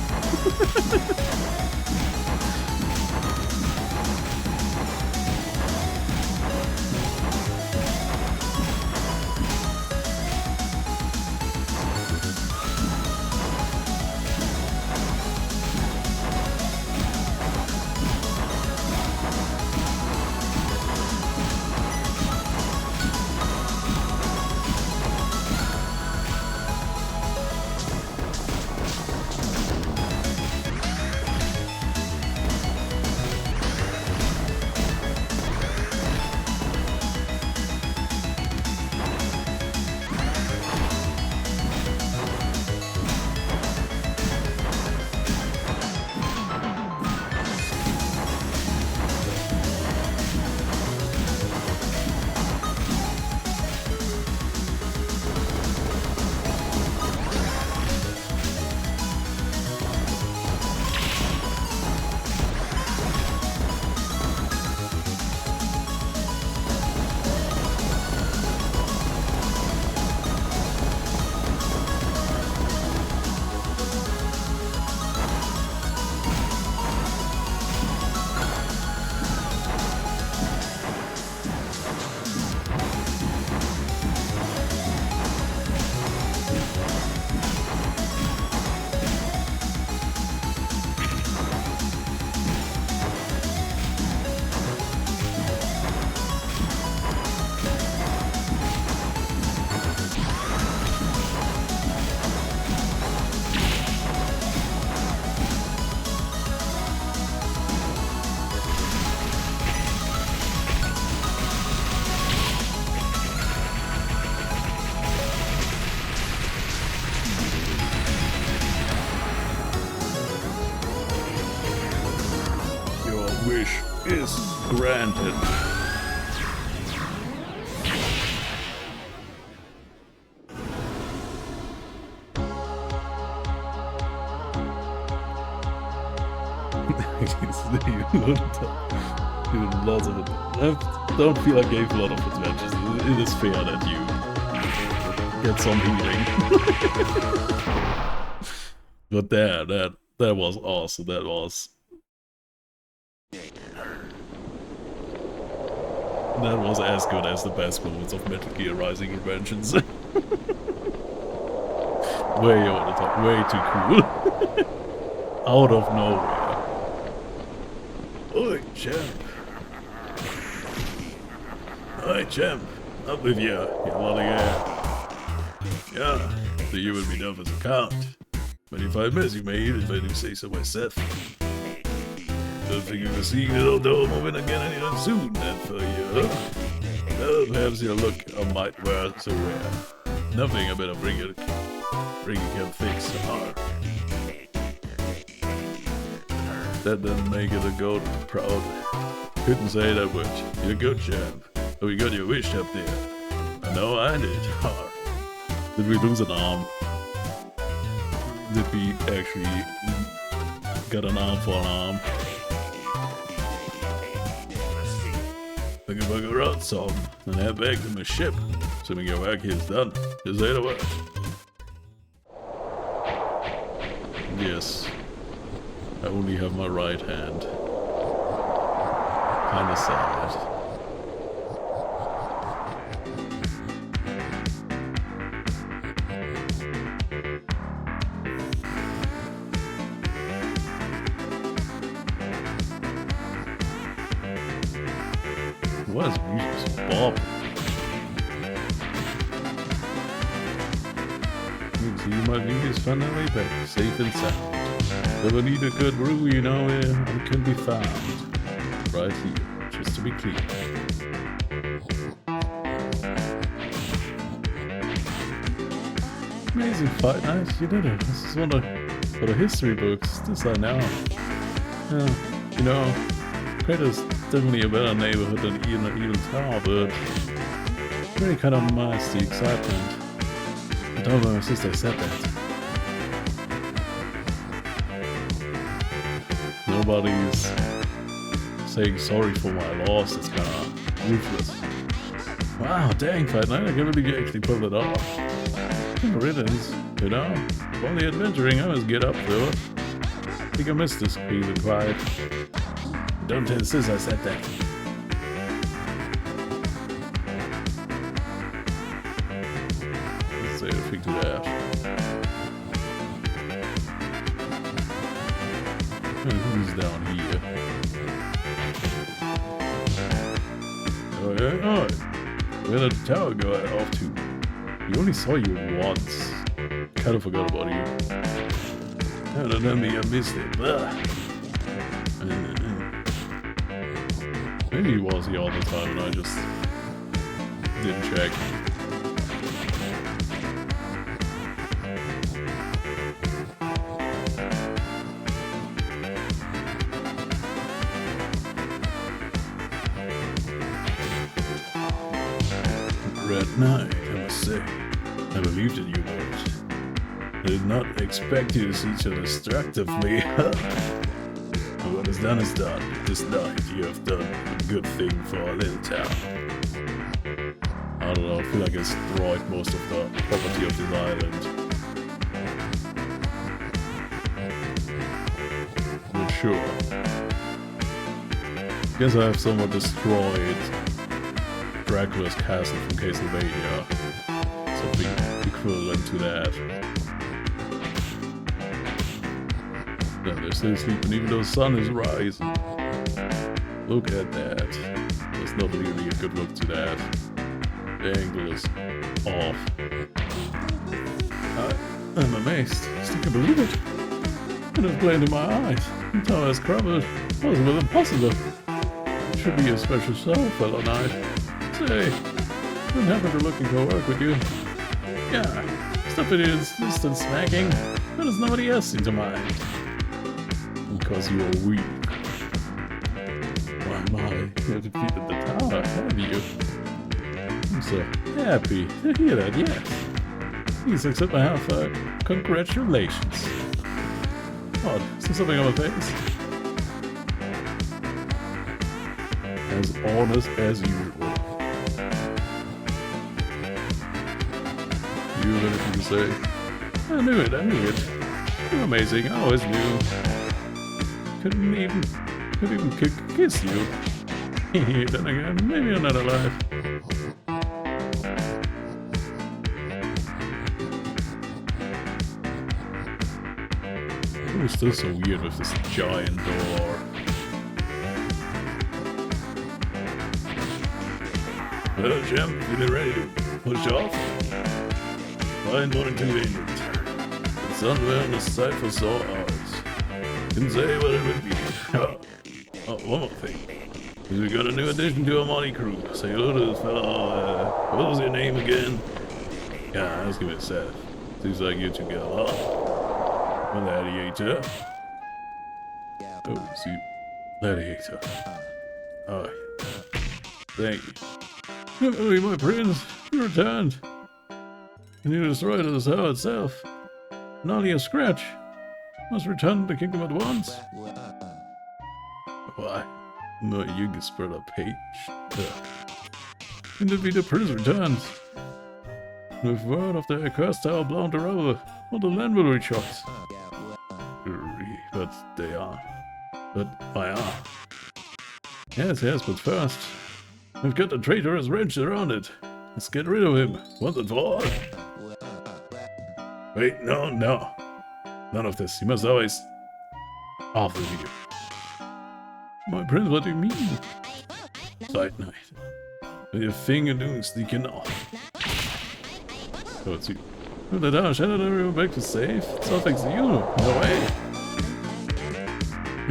wish is granted. Lots of it. I don't feel I gave a lot of adventures. It is fair that you get some healing. But that was awesome. That was as good as the best moments of Metal Gear Rising Revengeance. Way over the top. Way too cool. Out of nowhere. Oi, champ. Oi, champ. Up with you bloody air. Yeah, so you will be done as a count. 25 minutes you may even if I do say so myself. Don't think you will see the old door moving again anytime soon, then for you, huh? Well, perhaps your look I might wear so rare. Nothing I better bring you can fix hard. That doesn't make it a goat proud. Couldn't say that word. You're a good champ. Oh, you got your wish up there. I know I did. Hard. Did we lose an arm? Did we actually get an arm for an arm? I can bugger around some and head back to my ship. Assuming your work here is done. Just say the word. Yes. I only have my right hand. Kinda sad. What is music? Bob. So you might leave his finally back, safe and sound. If I need a good brew, you know where it can be found. Right here, just to be clear. Amazing fight, nice, you did it. This is one of the history books, this I know. Yeah, you know, Kratos definitely a better neighborhood than Evil Tower, but really kind of minus the excitement. I don't know my sister said that. Nobody's saying sorry for my loss, it's kinda ruthless. Wow, dang, Fight Night, I can't believe you actually pulled it off. Good riddance, you know? Only adventuring, I must get up to it. I think I missed this peace and quiet. Don't tell Sis I said that. Let's say anything to that. Who's down here? Oh yeah, alright. Where did the tower go off to? We only saw you once. Kinda forgot about you. Oh, don't tell me I missed it. Maybe he was here all the time and I just didn't check. Red Knight, I must say. I believed in you, but I did not expect you to see so destructively. What is done is done. This night you have done a good thing for our little town. I don't know, I feel like I destroyed most of the property of this island. But sure. Guess I have somewhat destroyed Dracula's castle from Castlevania. Something equivalent to that. Yeah, they're still sleeping even though the sun is rising. Look at that. There's not really a good look to that. The angle is off. I'm amazed. I still can't believe it. It is plain to my eyes. The tower has crumbled. Possible impossible. It should be a special soul, fellow knight. Say, I'm happy to looking for work with you. Yeah, stop it in instant smacking. Why does nobody else seem to mind? Because you are weak. my, you have defeated the tower, have you? I'm so happy to hear that, yes. Please accept my heartfelt congratulations. What? Is there something on my face? As honest as usual. You have anything to say? I knew it. You're amazing, I always knew. Couldn't even kiss you. Then again, maybe you're not alive. It was still so weird with this giant door. Well, champ, feeling ready to push off? Fine, morning convenient. The sun were on the side for sore hours. Didn't say what it would be. Oh, one more thing. We got a new addition to our morning crew. Say hello to this fellow, what was your name again? Yeah, let's give it Seth. Seems like you two get along. Gladiator. Oh, see. Gladiator. Oh, thank you. Oh, my prince, you returned. And you destroyed the cell itself. Not only a scratch. Must return to the kingdom at once. Why? No, you can spread a page. And if the prince returns. With word of the accursed tower blown to rubble, all the land will be shocked. But they are. But I are. Yes, but first, we've got the traitorous wrench around it. Let's get rid of him, once and for all. Wait, no. None of this. You must always... off with you. My prince, what do you mean? Fight night. With your finger doing sneaking off. Oh, it's you. With the tower shattered everyone back to safe? It's not thanks to you. No way.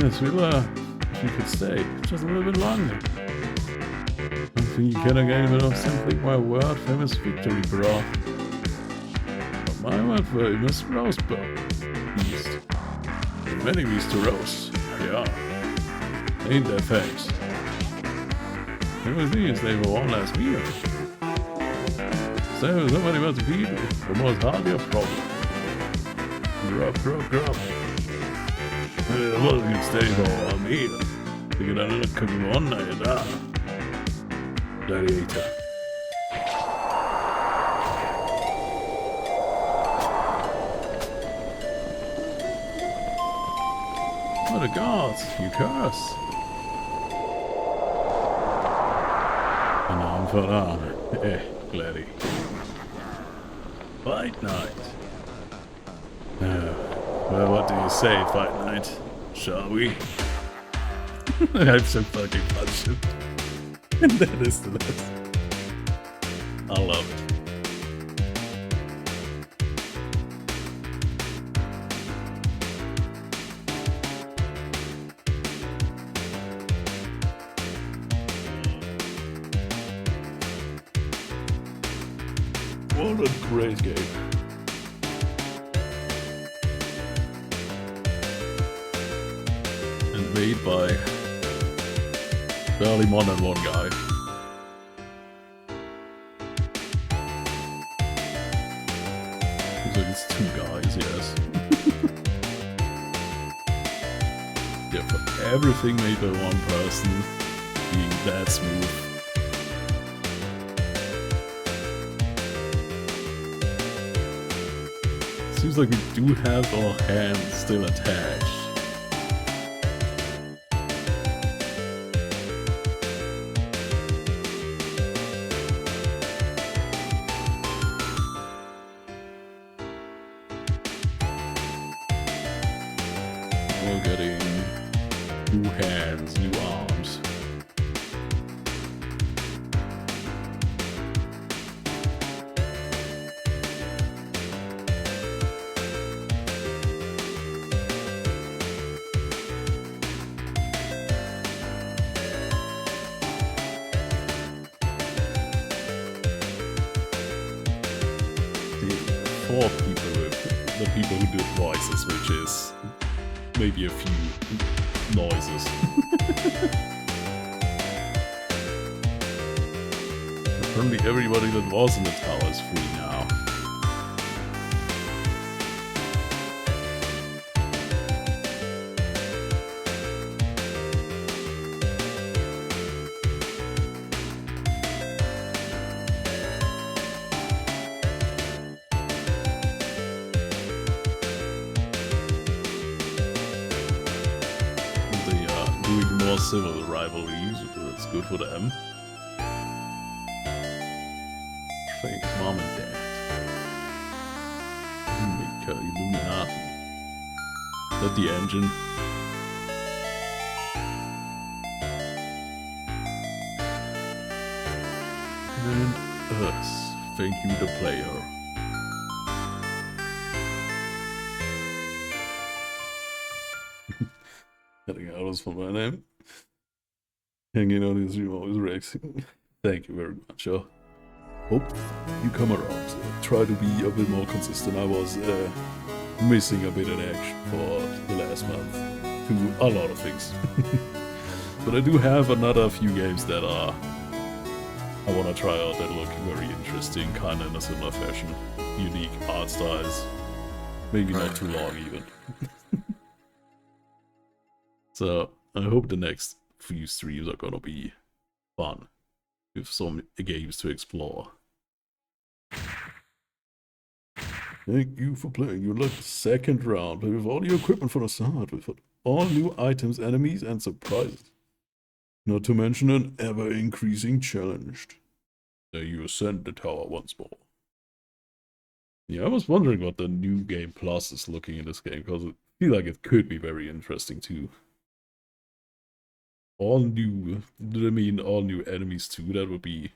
Yes, we were. If you could stay. Just a little bit longer. I think you cannot get rid of simply my world famous victory broth. But my word famous roast beast. There are many beasts to roast. Yeah. Ain't that facts. And with these, they were one last meal. So somebody must feed almost hardly a problem. Grub. It was a good stay for a meal. We get another cooking one night, Gladiator. Oh, the gods, you curse. And now I'm for honor. Gladdy. Fight night. Well, what do you say, fight night? Shall we? I'm so fucking punching. And that is the best. I love it. What a great game. And made by barely more than one guy. Looks like it's two guys, yes. Yeah, for everything made by one person being that smooth. Seems like we do have our hands still attached. We're getting new hands, new arms. Four people with the people who did voices, which is maybe a few noises. Apparently everybody that was in the tower is free now. They are doing more civil rivalries, that's good for them. Thanks, Mom and Dad. Maker Illuminati. Is that the engine? And us. Thank you, the player. Getting out for my name. Hanging on his stream always Rex. Thank you very much. Hope you come around. Try to be a bit more consistent. I was missing a bit in action for the last month to a lot of things. But I do have another few games that I want to try out that look very interesting, kind of in a similar fashion. Unique art styles. Maybe not too long even. So I hope the next few streams are gonna be fun. With some games to explore. Thank you for playing. You like the second round. Play with all your equipment for the start. With all new items, enemies, and surprises. Not to mention an ever-increasing challenge. There you ascend the tower once more. Yeah, I was wondering what the new game plus is looking in this game, because I feel like it could be very interesting too. All new, I mean all new enemies too, that would be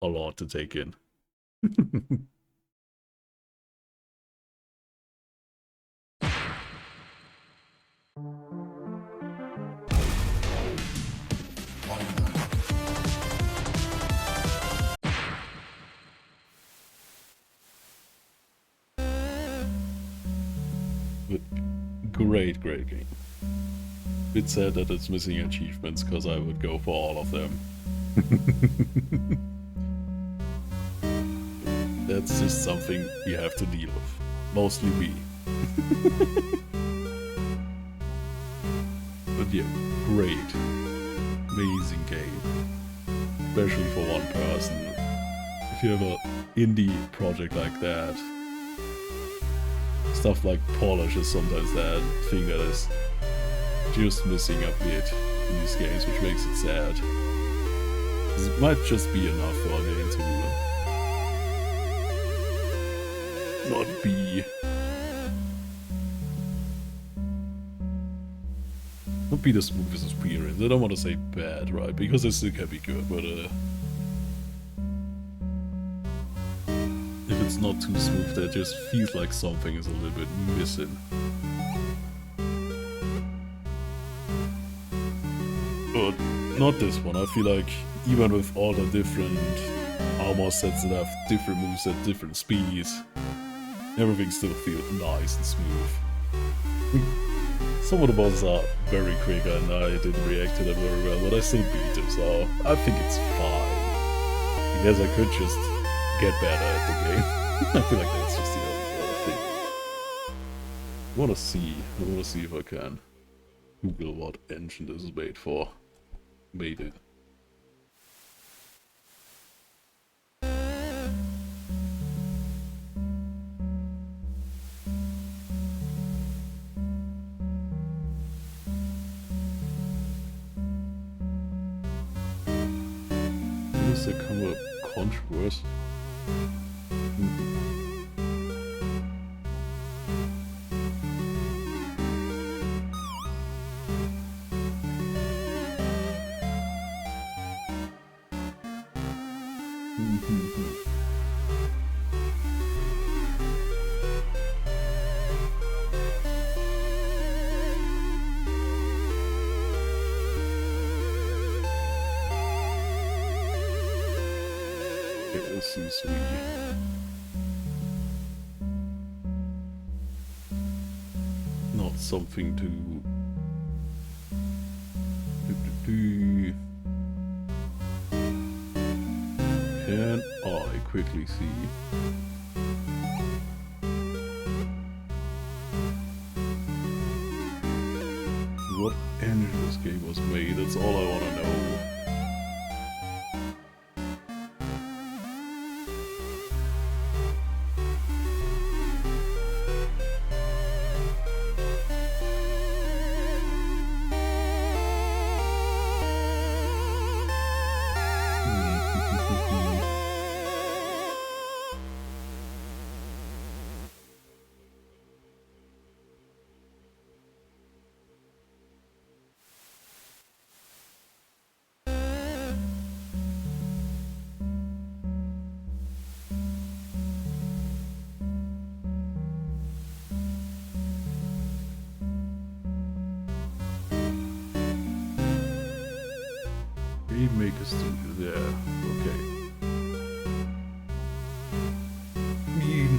a lot to take in. But great game. Bit sad that it's missing achievements, because I would go for all of them. That's just something you have to deal with. Mostly me. But yeah, great. Amazing game. Especially for one person. If you have an indie project like that, stuff like polish is sometimes that thing that is just missing a bit in these games, which makes it sad. It might just be enough for a game to not be the smoothest experience. I don't want to say bad, right? Because it still can be good, but if it's not too smooth, that just feels like something is a little bit missing. But not this one. I feel like even with all the different armor sets that have different moves at different speeds, everything still feels nice and smooth. Some of the bosses are very quick and I didn't react to them very well, but I still beat them, so I think it's fine. I guess I could just get better at the game. I feel like that's just the other thing. I wanna see if I can Google what engine this is made for. Made it. Is there kind of controversy? This is not something to quickly see. What engine this game was made, that's all I want to know. Game Maker Studio, there, okay. I mean,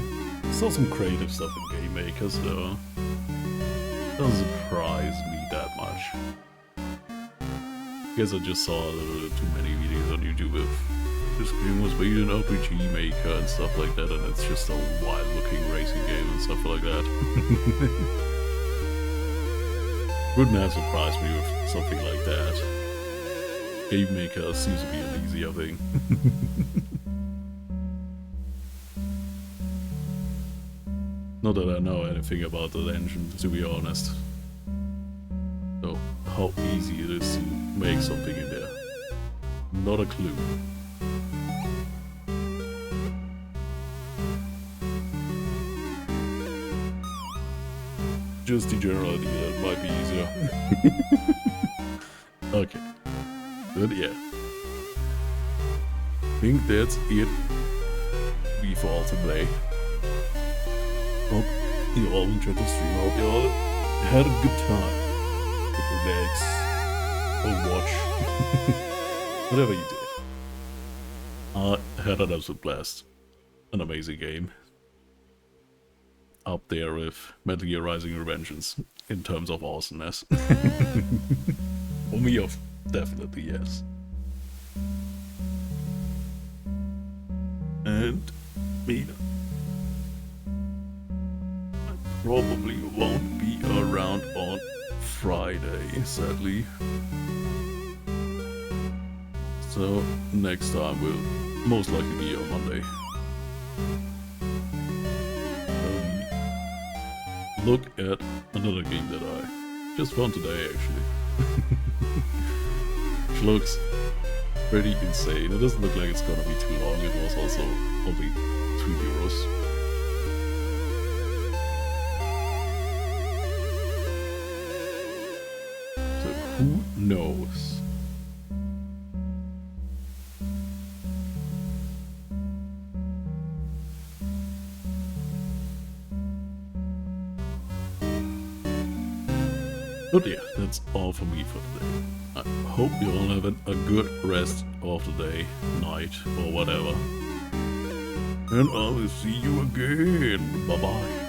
saw some creative stuff in Game Maker, so doesn't surprise me that much. Guess I just saw a little too many videos on YouTube of this game was made in RPG Maker and stuff like that, and it's just a wild-looking racing game and stuff like that. Wouldn't have surprised me with something like that. Game Maker seems to be an easier thing. Not that I know anything about that engine, to be honest. So, how easy it is to make something in there. Not a clue. Just the general idea that it might be easier. Okay. But yeah. Think that's it for all today. Hope you all enjoyed the stream. Hope you all had a good time. Relax or watch. Whatever you did. I had an absolute blast. An amazing game. Up there with Metal Gear Rising: Revengeance in terms of awesomeness. For me, definitely yes. And me, I probably won't be around on Friday, sadly. So next time will most likely be on Monday. Look at another game that I just found today, actually. Which looks pretty insane. It doesn't look like it's gonna be too long. It was also only €2. So who knows? But yeah, that's all for me for today. I hope you all have a good rest of the day, night, or whatever. And I will see you again. Bye bye.